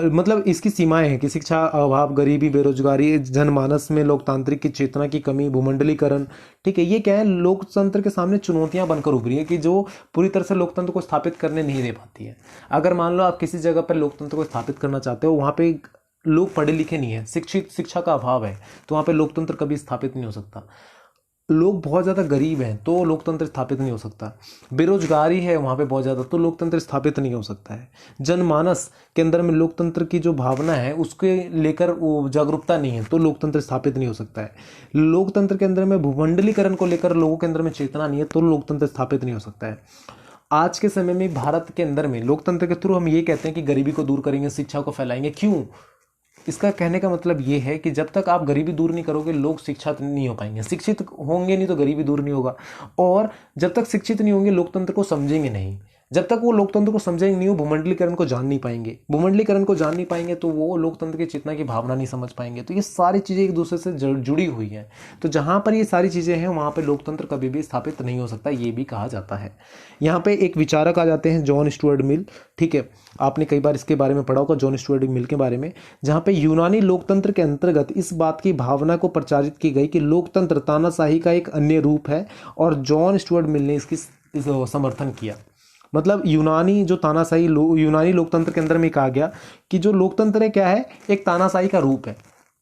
मतलब इसकी सीमाएं हैं कि शिक्षा अभाव, गरीबी, बेरोजगारी, जनमानस में लोकतांत्रिक की चेतना की कमी, भूमंडलीकरण, ठीक है। ये क्या है, लोकतंत्र के सामने चुनौतियां बनकर उभरी है कि जो पूरी तरह से लोकतंत्र को स्थापित करने नहीं दे पाती है। अगर मान लो आप किसी जगह पर लोकतंत्र को स्थापित करना चाहते हो, वहाँ पे लोग पढ़े लिखे नहीं है, शिक्षा का अभाव है, तो वहाँ पे लोकतंत्र कभी स्थापित नहीं हो सकता। लोग बहुत ज़्यादा गरीब हैं तो लोकतंत्र स्थापित नहीं हो सकता। बेरोजगारी है वहाँ पे बहुत ज़्यादा, तो लोकतंत्र स्थापित नहीं हो सकता है। जनमानस के अंदर में लोकतंत्र की जो भावना है उसके लेकर वो जागरूकता नहीं है, तो लोकतंत्र स्थापित नहीं हो सकता है। लोकतंत्र के अंदर में भूमंडलीकरण को लेकर लोगों के अंदर में चेतना नहीं है, तो लोकतंत्र स्थापित नहीं हो सकता है। आज के समय में भारत के अंदर में लोकतंत्र के थ्रू हम ये कहते हैं कि गरीबी को दूर करेंगे, शिक्षा को फैलाएंगे। क्यों? इसका कहने का मतलब ये है कि जब तक आप गरीबी दूर नहीं करोगे लोग शिक्षित नहीं हो पाएंगे, शिक्षित होंगे नहीं तो गरीबी दूर नहीं होगा, और जब तक शिक्षित नहीं होंगे लोकतंत्र को समझेंगे नहीं, जब तक वो लोकतंत्र को समझेंगे नहीं, वो भूमंडलीकरण को जान नहीं पाएंगे, भूमंडलीकरण को जान नहीं पाएंगे तो वो लोकतंत्र की चेतना की भावना नहीं समझ पाएंगे। तो ये सारी चीज़ें एक दूसरे से जुड़ी हुई हैं। तो जहाँ पर ये सारी चीज़ें हैं वहाँ पे लोकतंत्र कभी भी स्थापित नहीं हो सकता, ये भी कहा जाता है। यहाँ पे एक विचारक आ जाते हैं जॉन स्टुअर्ट मिल, ठीक है, आपने कई बार इसके बारे में पढ़ा होगा जॉन स्टुअर्ट मिल के बारे में, जहाँ पे यूनानी लोकतंत्र के अंतर्गत इस बात की भावना को प्रचारित की गई कि लोकतंत्र तानाशाही का एक अन्य रूप है, और जॉन स्टुअर्ट मिल ने इसकी समर्थन किया। मतलब यूनानी जो तानाशाही यूनानी लोकतंत्र के अंदर में कहा गया कि जो लोकतंत्र है क्या है, एक तानाशाही का रूप है।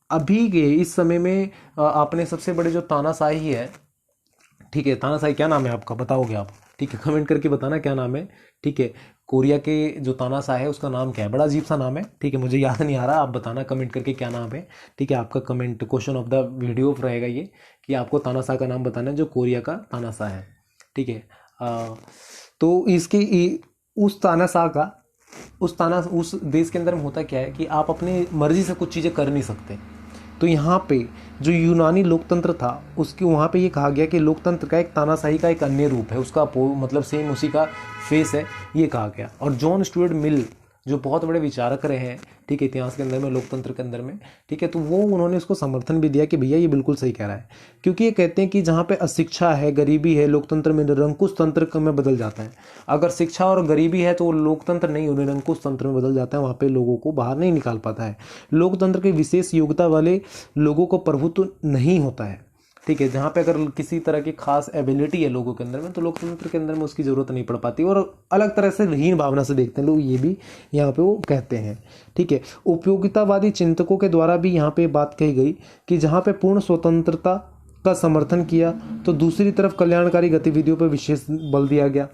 अभी के इस समय में आपने सबसे बड़े जो तानाशाही है, ठीक है, तानाशाही क्या नाम है आपका, बताओगे आप, ठीक है, कमेंट करके बताना क्या नाम है, ठीक है। कोरिया के जो तानाशाह है उसका नाम क्या है, बड़ा अजीब सा नाम है, ठीक है, मुझे याद नहीं आ रहा, आप बताना कमेंट करके क्या नाम है, ठीक है। आपका comment question of the video रहेगा ये कि आपको तानाशाह का नाम बताना है जो कोरिया का तानाशाह है, ठीक है। तो इसके उस तानाशाह का उस देश के अंदर में होता क्या है कि आप अपनी मर्जी से कुछ चीज़ें कर नहीं सकते। तो यहाँ पे जो यूनानी लोकतंत्र था उसके वहाँ पे ये कहा गया कि लोकतंत्र का एक तानाशाही का एक अन्य रूप है, उसका मतलब सेम उसी का फेस है, ये कहा गया। और जॉन स्टुअर्ट मिल जो बहुत बड़े विचारक रहे हैं, ठीक है, इतिहास के अंदर में, लोकतंत्र के अंदर में, ठीक है, तो वो उन्होंने उसको समर्थन भी दिया कि भैया ये बिल्कुल सही कह रहा है, क्योंकि ये कहते हैं कि जहाँ पे अशिक्षा है, गरीबी है, लोकतंत्र में निरंकुश तंत्र में बदल जाता है। अगर शिक्षा और गरीबी है तो लोकतंत्र नहीं, निरंकुश तंत्र में बदल जाता है, वहाँ पे लोगों को बाहर नहीं निकाल पाता है। लोकतंत्र के विशेष योग्यता वाले लोगों को प्रभुत्व नहीं होता है, ठीक है। जहाँ पे अगर किसी तरह की खास एबिलिटी है लोगों के अंदर में तो लोकतंत्र के अंदर में उसकी ज़रूरत नहीं पड़ पाती, और अलग तरह से हीन भावना से देखते हैं लोग, ये भी यहाँ पे वो कहते हैं, ठीक है। उपयोगितावादी चिंतकों के द्वारा भी यहाँ पे बात कही गई कि जहाँ पे पूर्ण स्वतंत्रता का समर्थन किया तो दूसरी तरफ कल्याणकारी गतिविधियों पर विशेष बल दिया गया,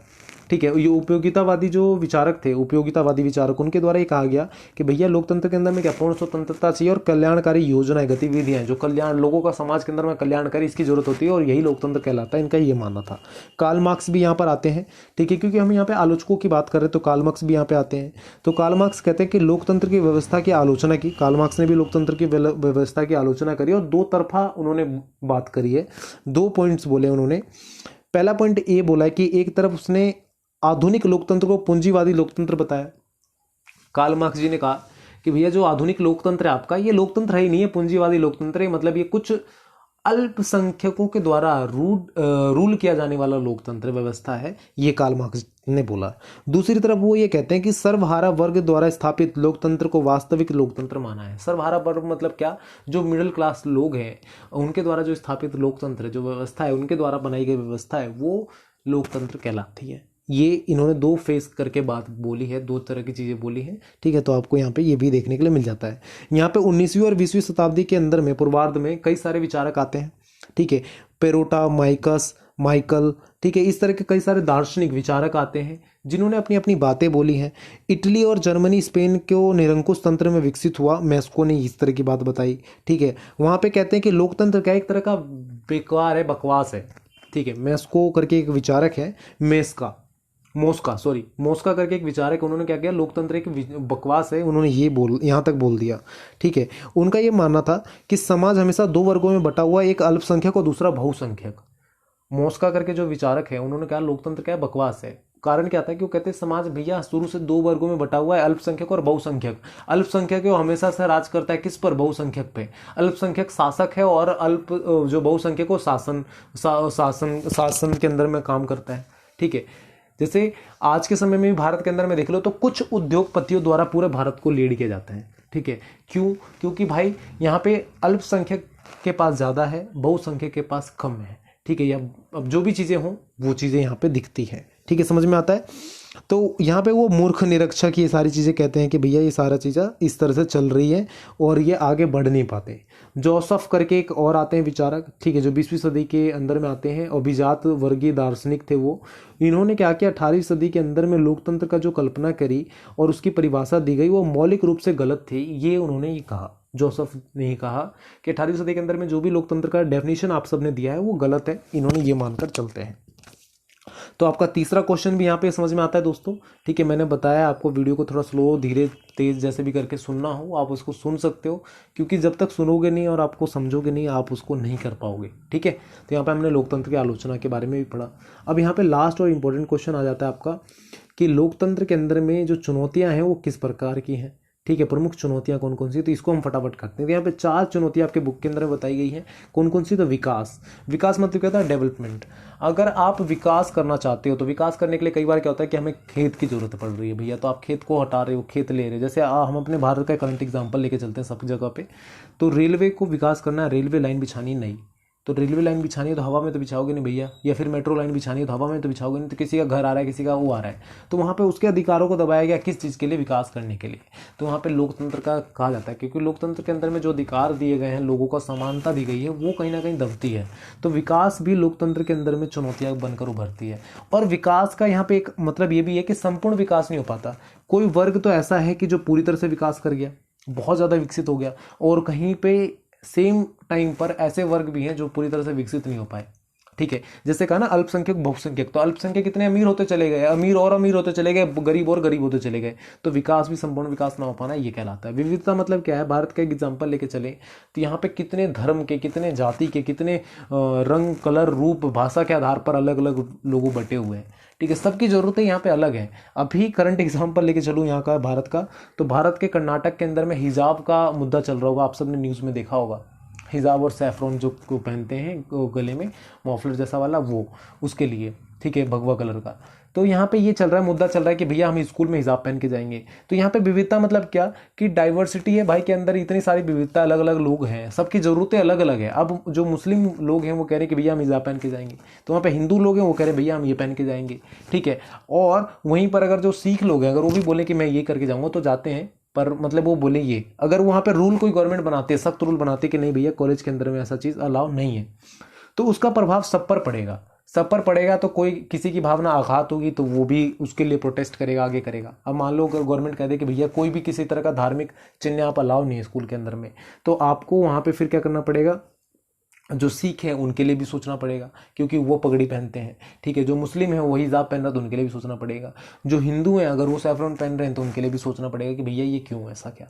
ठीक है। ये उपयोगितावादी जो विचारक थे, उपयोगितावादी विचारक, उनके द्वारा ये कहा गया कि भैया लोकतंत्र के अंदर में क्या पूर्ण स्वतंत्रता चाहिए और कल्याणकारी योजनाएं, गतिविधियां जो कल्याण लोगों का समाज के अंदर में कल्याणकारी इसकी जरूरत होती है, और यही लोकतंत्र कहलाता है, इनका ये मानना था। कार्ल मार्क्स भी यहाँ पर आते हैं, ठीक है, क्योंकि हम यहाँ पे आलोचकों की बात कर रहे हैं तो कार्ल मार्क्स भी यहाँ पे आते हैं। तो कार्ल मार्क्स कहते हैं कि लोकतंत्र की व्यवस्था की आलोचना की, कार्ल मार्क्स ने भी लोकतंत्र की व्यवस्था की आलोचना करी और दो तरफा उन्होंने बात करी है, 2 पॉइंट्स बोले उन्होंने। पहला पॉइंट ये बोला है कि एक तरफ उसने आधुनिक लोकतंत्र को पूंजीवादी लोकतंत्र बताया। कार्ल मार्क्स जी ने कहा कि भैया जो आधुनिक लोकतंत्र है आपका, ये लोकतंत्र है ही नहीं है, पूंजीवादी लोकतंत्र है, मतलब ये कुछ अल्पसंख्यकों के द्वारा रूल किया जाने वाला लोकतंत्र व्यवस्था है, ये कार्ल मार्क्स ने बोला। दूसरी तरफ वो ये कहते हैं कि सर्वहारा वर्ग द्वारा स्थापित लोकतंत्र को वास्तविक लोकतंत्र माना है। सर्वहारा वर्ग मतलब क्या, जो मिडिल क्लास लोग हैं उनके द्वारा जो स्थापित लोकतंत्र जो व्यवस्था है, उनके द्वारा बनाई गई व्यवस्था है, वो लोकतंत्र कहलाती है। ये इन्होंने 2 फेस करके बात बोली है, 2 तरह की चीज़ें बोली हैं, ठीक है। तो आपको यहाँ पे ये भी देखने के लिए मिल जाता है। यहाँ पे 19वीं और 20वीं शताब्दी के अंदर में पूर्वार्ध में कई सारे विचारक आते हैं, ठीक है, पेरोटा, माइकल, ठीक है, इस तरह के कई सारे दार्शनिक विचारक आते हैं जिन्होंने अपनी अपनी बातें बोली हैं। इटली और जर्मनी, स्पेन को निरंकुश तंत्र में विकसित हुआ, मैस्को ने इस तरह की बात बताई, ठीक है। वहाँ पे कहते हैं कि लोकतंत्र क्या एक तरह का बेकार है, बकवास है, ठीक है। मैस्को करके एक विचारक है, मोस्का करके एक विचारक, उन्होंने क्या किया, लोकतंत्र एक बकवास है, उन्होंने ये यहाँ तक बोल दिया, ठीक है। उनका ये मानना था कि समाज हमेशा 2 वर्गों में बटा हुआ, एक अल्पसंख्यक और दूसरा बहुसंख्यक। मोस्का करके जो विचारक है उन्होंने कहा लोकतंत्र क्या है, बकवास है। कारण क्या था कि वो कहते हैं समाज भैया शुरू से 2 वर्गों में बटा हुआ है, अल्पसंख्यक और बहुसंख्यक। अल्पसंख्यक है वो हमेशा से राज करता है किस पर, बहुसंख्यक पे। अल्पसंख्यक शासक है और जो बहुसंख्यक वो शासन के अंदर में काम करता है, ठीक है। जैसे आज के समय में भी भारत के अंदर में देख लो तो कुछ उद्योगपतियों द्वारा पूरे भारत को लीड किया जाता है, ठीक है। क्यों? क्योंकि भाई यहाँ पे अल्पसंख्यक के पास ज़्यादा है, बहुसंख्यक के पास कम है, ठीक है। या अब जो भी चीज़ें हों वो चीज़ें यहाँ पे दिखती हैं, ठीक है, समझ में आता है। तो यहाँ पे वो मूर्ख निरक्षक ये सारी चीज़ें कहते हैं कि भैया ये सारा चीज़ें इस तरह से चल रही है और ये आगे बढ़ नहीं पाते। जोसेफ करके एक और आते हैं विचारक, ठीक है, जो 20वीं सदी के अंदर में आते हैं, अभिजात वर्गीय दार्शनिक थे वो। इन्होंने क्या किया, 18वीं सदी के अंदर में लोकतंत्र का जो कल्पना करी और उसकी परिभाषा दी गई वो मौलिक रूप से गलत थी, ये उन्होंने ये कहा, जोसेफ ने ही कहा कि 18वीं सदी के अंदर में जो भी लोकतंत्र का डेफिनेशन आप सबने दिया है वो गलत है, इन्होंने ये मानकर चलते हैं। तो आपका तीसरा क्वेश्चन भी यहाँ पे समझ में आता है दोस्तों। ठीक है, मैंने बताया आपको वीडियो को थोड़ा स्लो, धीरे, तेज जैसे भी करके सुनना हो आप उसको सुन सकते हो, क्योंकि जब तक सुनोगे नहीं और आपको समझोगे नहीं आप उसको नहीं कर पाओगे। ठीक है, तो यहाँ पे हमने लोकतंत्र की आलोचना के बारे में भी पढ़ा। अब यहाँ पे लास्ट और इम्पोर्टेंट क्वेश्चन आ जाता है आपका कि लोकतंत्र के अंदर में जो चुनौतियाँ हैं वो किस प्रकार की हैं। ठीक है, प्रमुख चुनौतियां कौन कौन सी, तो इसको हम फटाफट करते हैं। तो यहाँ पे 4 चुनौतियां आपके बुक के अंदर बताई गई हैं। कौन कौन सी, तो विकास। विकास मतलब क्या होता है, डेवलपमेंट। अगर आप विकास करना चाहते हो तो विकास करने के लिए कई बार क्या होता है कि हमें खेत की जरूरत पड़ रही है भैया, तो आप खेत को हटा रहे हो, खेत ले रहे हो। जैसे हम अपने भारत का करंट एग्जाम्पल लेके चलते हैं सब जगह पे, तो रेलवे को विकास करना है, रेलवे लाइन बिछानी नहीं, तो रेलवे लाइन बिछानी है तो हवा में तो बिछाओगे नहीं भैया, या फिर मेट्रो लाइन बिछानी है तो हवा में तो बिछाओगे नहीं, तो किसी का घर आ रहा है, किसी का वो आ रहा है, तो वहाँ पे उसके अधिकारों को दबाया गया किस चीज़ के लिए, विकास करने के लिए। तो वहाँ पे लोकतंत्र का कहा जाता है, क्योंकि लोकतंत्र के अंदर में जो अधिकार दिए गए हैं, लोगों को समानता दी गई है, वो कहीं ना कहीं दबती है। तो विकास भी लोकतंत्र के अंदर में चुनौतियाँ बनकर उभरती है। और विकास का यहाँ पे एक मतलब ये भी है कि संपूर्ण विकास नहीं हो पाता। कोई वर्ग तो ऐसा है कि जो पूरी तरह से विकास कर गया, बहुत ज़्यादा विकसित हो गया, और कहीं पे सेम टाइम पर ऐसे वर्ग भी हैं जो पूरी तरह से विकसित नहीं हो पाए। ठीक है, जैसे कहा ना अल्पसंख्यक बहुसंख्यक, तो अल्पसंख्यक कितने अमीर होते चले गए, अमीर और अमीर होते चले गए, गरीब और गरीब होते चले गए, तो विकास भी संपूर्ण विकास ना हो पाना ये कहलाता है। विविधता मतलब क्या है, भारत का एक एग्जाम्पल लेके चले तो यहाँ पे कितने धर्म के, कितने जाति के, कितने रंग, कलर, रूप, भाषा के आधार पर अलग अलग लोग बटे हुए हैं। ठीक है, सबकी ज़रूरतें यहाँ पे अलग हैं। अभी करंट एग्जाम्पल लेके चलूँ यहाँ का भारत का, तो भारत के कर्नाटक के अंदर में हिजाब का मुद्दा चल रहा होगा, आप सबने न्यूज़ में देखा होगा। हिजाब और सैफरॉन जो को पहनते हैं गले में मॉफलर जैसा वाला, वो उसके लिए, ठीक है, भगवा कलर का। तो यहाँ पे ये चल रहा है, मुद्दा चल रहा है कि भैया हम स्कूल में हिजाब पहन के जाएंगे। तो यहाँ पे विविधता मतलब क्या, कि डाइवर्सिटी है भाई के अंदर, इतनी सारी विविधता, अलग अलग लोग हैं, सबकी ज़रूरतें अलग अलग है। अब जो मुस्लिम लोग हैं वो कह रहे हैं कि भैया हम हिजाब पहन के जाएंगे, तो वहाँ पे हिंदू लोग हैं वो कह रहे हैं भैया हम ये पहन के जाएंगे। ठीक है, और वहीं पर अगर जो सिख लोग हैं अगर वो भी बोले कि मैं ये करके जाऊँगा तो जाते हैं, पर मतलब वो बोले ये, अगर वहाँ पे रूल कोई गवर्नमेंट बनाते, सख्त रूल बनाते कि नहीं भैया कॉलेज के अंदर में ऐसा चीज़ अलाउ नहीं है, तो उसका प्रभाव सब पर पड़ेगा। सब पर पड़ेगा तो कोई किसी की भावना आघात होगी तो वो भी उसके लिए प्रोटेस्ट करेगा, आगे करेगा। अब मान लो अगर गवर्नमेंट कह दे कि भैया कोई भी किसी तरह का धार्मिक चिन्ह आप अलाउ नहीं है स्कूल के अंदर में, तो आपको वहाँ पे फिर क्या करना पड़ेगा, जो सिख हैं उनके लिए भी सोचना पड़ेगा क्योंकि वो पगड़ी पहनते हैं। ठीक है, जो मुस्लिम है वो हिजाब पहन रहा है तो उनके लिए भी सोचना पड़ेगा। जो हिंदू हैं अगर वो सैफरन पहन रहे हैं तो उनके लिए भी सोचना पड़ेगा कि भैया ये क्यों, ऐसा क्या।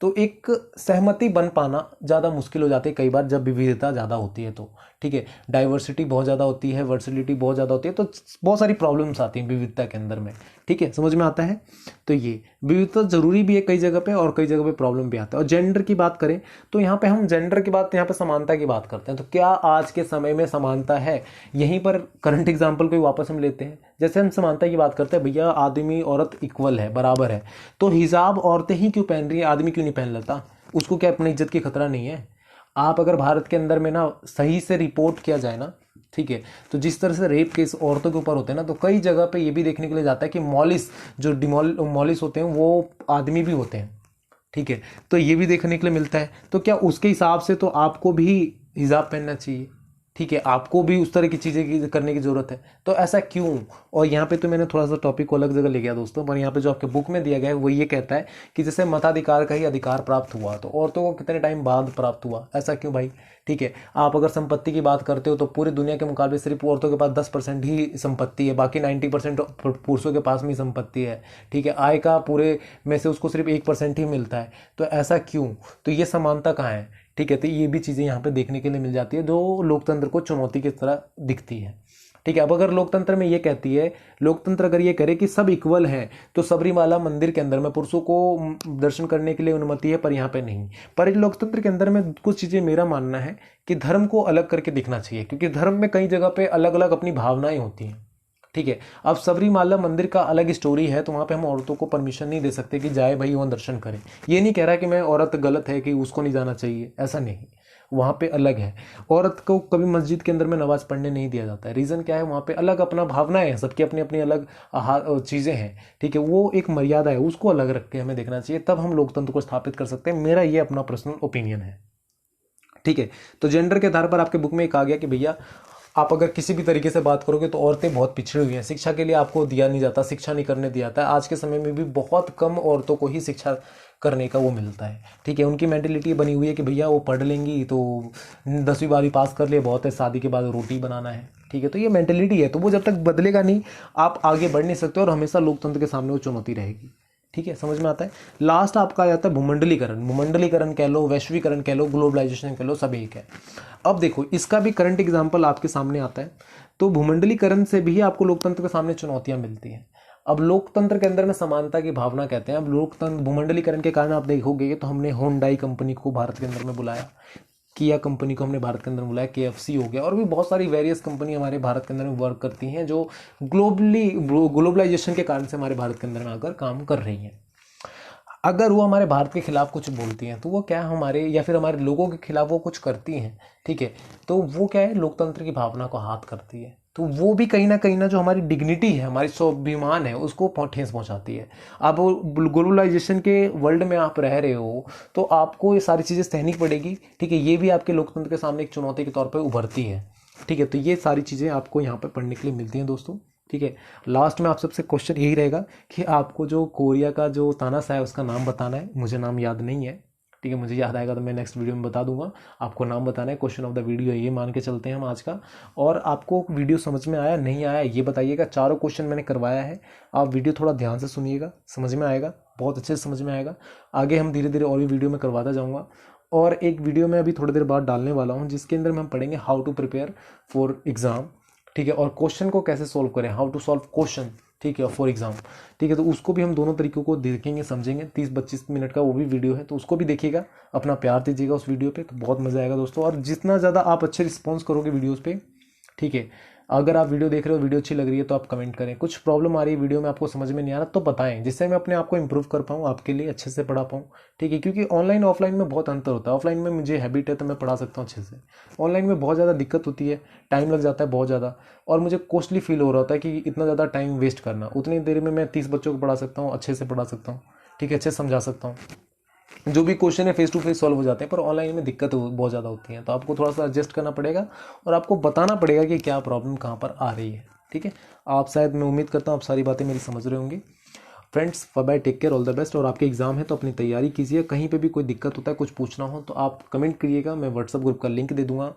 तो एक सहमति बन पाना ज़्यादा मुश्किल हो जाती है कई बार जब विविधता ज़्यादा होती है तो। ठीक है, डाइवर्सिटी बहुत ज़्यादा होती है, वर्सिलिटी बहुत ज़्यादा होती है, तो बहुत सारी प्रॉब्लम्स आती हैं विविधता के अंदर में। ठीक है, समझ में आता है। तो ये विविधता जरूरी भी है कई जगह पे और कई जगह पे प्रॉब्लम भी आता है। और जेंडर की बात करें तो यहाँ पे हम जेंडर की बात, यहाँ पे समानता की बात करते हैं, तो क्या आज के समय में समानता है? यहीं पर करंट एग्जाम्पल को वापस हम लेते हैं। जैसे हम समानता की बात करते हैं, भैया आदमी औरत इक्वल है, बराबर है, तो हिजाब औरतें ही क्यों पहन रही है, आदमी क्यों नहीं पहन लेता? उसको क्या अपनी इज्जत की खतरा नहीं है? आप अगर भारत के अंदर में ना सही से रिपोर्ट किया जाए ना, ठीक है, तो जिस तरह से रेप केस औरतों के ऊपर होते हैं ना, तो कई जगह पे ये भी देखने के लिए जाता है कि मॉलिस, जो मॉलिस होते हैं वो आदमी भी होते हैं। ठीक है, तो ये भी देखने के लिए मिलता है। तो क्या उसके हिसाब से तो आपको भी हिजाब पहनना चाहिए? ठीक है, आपको भी उस तरह की चीज़ें करने की ज़रूरत है, तो ऐसा क्यों? और यहाँ पे तो मैंने थोड़ा सा टॉपिक को अलग जगह ले गया दोस्तों, पर यहाँ पे जो आपके बुक में दिया गया है वो ये कहता है कि जैसे मताधिकार का ही अधिकार प्राप्त हुआ तो औरतों को कितने टाइम बाद प्राप्त हुआ, ऐसा क्यों भाई? ठीक है, आप अगर संपत्ति की बात करते हो तो पूरी दुनिया के मुकाबले सिर्फ औरतों के पास 10% ही संपत्ति है, बाकी 90% पुरुषों के पास में संपत्ति है। ठीक है, आय का पूरे में से उसको सिर्फ 1% ही मिलता है, तो ऐसा क्यों? तो ये समानता कहाँ है? ठीक है, तो ये भी चीज़ें यहाँ पे देखने के लिए मिल जाती है जो लोकतंत्र को चुनौती की तरह दिखती है। ठीक है, अब अगर लोकतंत्र में ये कहती है, लोकतंत्र अगर ये करे कि सब इक्वल हैं, तो सबरीमाला मंदिर के अंदर में पुरुषों को दर्शन करने के लिए अनुमति है, पर यहाँ पे नहीं। पर लोकतंत्र के अंदर में कुछ चीज़ें मेरा मानना है कि धर्म को अलग करके दिखना चाहिए, क्योंकि धर्म में कई जगह पे अलग अलग अपनी भावनाएं होती हैं। ठीक है, अब सबरीमाला मंदिर का अलग स्टोरी है, तो वहाँ पे हम औरतों को परमिशन नहीं दे सकते कि जाए भाई वहाँ दर्शन करें। ये नहीं कह रहा कि मैं औरत गलत है कि उसको नहीं जाना चाहिए, ऐसा नहीं, वहाँ पे अलग है। औरत को कभी मस्जिद के अंदर में नमाज पढ़ने नहीं दिया जाता है। रीज़न क्या है? वहाँ पे अलग अपना भावनाएं हैं, सबकी अपनी अपनी अलग चीज़ें हैं। ठीक है, वो एक मर्यादा है, उसको अलग रख के हमें देखना चाहिए, तब हम लोकतंत्र को स्थापित कर सकते हैं। मेरा ये अपना पर्सनल ओपिनियन है। ठीक है, तो जेंडर के आधार पर आपके बुक में एक आ गया कि भैया आप अगर किसी भी तरीके से बात करोगे तो औरतें बहुत पिछड़ी हुई हैं, शिक्षा के लिए आपको दिया नहीं जाता, शिक्षा नहीं करने दिया जाता है। आज के समय में भी बहुत कम औरतों को ही शिक्षा करने का वो मिलता है, ठीक है। उनकी मेंटेलिटी बनी हुई है कि भैया वो पढ़ लेंगी तो 10वीं 12वीं पास कर लिए बहुत है, शादी के बाद रोटी बनाना है, ठीक है। तो ये मेंटेलिटी है, तो वो जब तक बदलेगा नहीं आप आगे बढ़ नहीं सकते, और हमेशा लोकतंत्र के सामने वो चुनौती रहेगी, ठीक है। समझ में आता है। लास्ट आपका आ जाता है भूमंडलीकरण। भूमंडलीकरण कह लो, वैश्वीकरण कह लो, ग्लोबलाइजेशन कह लो, सब एक है। अब देखो इसका भी करंट एग्जाम्पल आपके सामने आता है। तो भूमंडलीकरण से भी आपको लोकतंत्र के सामने चुनौतियां मिलती हैं। अब लोकतंत्र के अंदर में समानता की भावना कहते हैं। अब लोकतंत्र भूमंडलीकरण के कारण आप देखोगे तो हमने होंडाई कंपनी को भारत के अंदर में बुलाया, किया कंपनी को हमने भारत के अंदर बुलाया, KFC हो गया, और भी बहुत सारी वेरियस कंपनी हमारे भारत के अंदर में वर्क करती हैं जो ग्लोबलाइजेशन के कारण से हमारे भारत के अंदर में आकर काम कर रही हैं। अगर वो हमारे भारत के खिलाफ कुछ बोलती हैं तो वो क्या हमारे या फिर हमारे लोगों के खिलाफ वो कुछ करती हैं, ठीक है, तो वो क्या है, लोकतंत्र की भावना को हाथ करती है। तो वो भी कहीं ना जो हमारी डिग्निटी है, हमारी स्वाभिमान है, उसको ठेस पहुंचाती है। अब ग्लोबलाइजेशन के वर्ल्ड में आप रह रहे हो तो आपको ये सारी चीज़ें सहनी पड़ेगी, ठीक है। ये भी आपके लोकतंत्र के सामने एक चुनौती के तौर पर उभरती है, ठीक है। तो ये सारी चीज़ें आपको यहाँ पर पढ़ने के लिए मिलती हैं दोस्तों, ठीक है। लास्ट में आप सबसे क्वेश्चन यही रहेगा कि आपको जो कोरिया का जो तानाशाह है उसका नाम बताना है। मुझे नाम याद नहीं है, ठीक है, मुझे याद आएगा तो मैं नेक्स्ट वीडियो में बता दूंगा। आपको नाम बताना है, क्वेश्चन ऑफ द वीडियो ये मान के चलते हैं हम आज का। और आपको वीडियो समझ में आया नहीं आया ये बताइएगा। चारों क्वेश्चन मैंने करवाया है, आप वीडियो थोड़ा ध्यान से सुनिएगा, समझ में आएगा, बहुत अच्छे से समझ में आएगा। आगे हम धीरे धीरे और भी वीडियो में करवाता जाऊँगा। और एक वीडियो में अभी थोड़ी देर बाद डालने वाला हूँ जिसके अंदर में हम पढ़ेंगे how to prepare for exam, ठीक है, और क्वेश्चन को कैसे सोल्व करें, हाउ टू सॉल्व क्वेश्चन, ठीक है, फॉर एग्जाम, ठीक है। तो उसको भी हम दोनों तरीकों को देखेंगे, समझेंगे। 30-25 मिनट का वो भी वीडियो है, तो उसको भी देखिएगा, अपना प्यार दीजिएगा उस वीडियो पे, तो बहुत मजा आएगा दोस्तों। और जितना ज़्यादा आप अच्छे रिस्पॉन्स करोगे वीडियोज़ पे, ठीक है, अगर आप वीडियो देख रहे हो, वीडियो अच्छी लग रही है तो आप कमेंट करें। कुछ प्रॉब्लम आ रही है वीडियो में, आपको समझ में नहीं आ रहा तो बताएं, जिससे मैं अपने आप को इंप्रूव कर पाऊँ, आपके लिए अच्छे से पढ़ा पाऊँ, ठीक है। क्योंकि ऑनलाइन ऑफलाइन में बहुत अंतर होता है। ऑफलाइन में मुझे हैबिट है तो मैं पढ़ा सकता हूँ अच्छे से, ऑनलाइन में बहुत ज़्यादा दिक्कत होती है, टाइम लग जाता है बहुत ज़्यादा, और मुझे कॉस्टली फील हो रहा होता है कि इतना ज़्यादा टाइम वेस्ट करना। उतनी देर में मैं 30 बच्चों को पढ़ा सकता हूँ, अच्छे से पढ़ा सकता हूँ, ठीक है, अच्छे से समझा सकता हूँ। जो भी क्वेश्चन है फेस टू फेस सॉल्व हो जाते हैं, पर ऑनलाइन में दिक्कत बहुत ज़्यादा होती है। तो आपको थोड़ा सा एडजस्ट करना पड़ेगा और आपको बताना पड़ेगा कि क्या प्रॉब्लम कहाँ पर आ रही है, ठीक है। आप शायद, मैं उम्मीद करता हूँ आप सारी बातें मेरी समझ रहे होंगे। Friends bye bye, take care, all the best. और आपके एग्जाम है तो अपनी तैयारी कीजिए। कहीं पे भी कोई दिक्कत होता है, कुछ पूछना हो तो आप कमेंट करिएगा, मैं व्हाट्सएप ग्रुप का लिंक दे दूंगा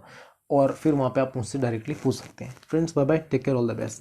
और फिर वहाँ पे आप मुझसे डायरेक्टली पूछ सकते हैं। Friends bye bye, take care, all the best.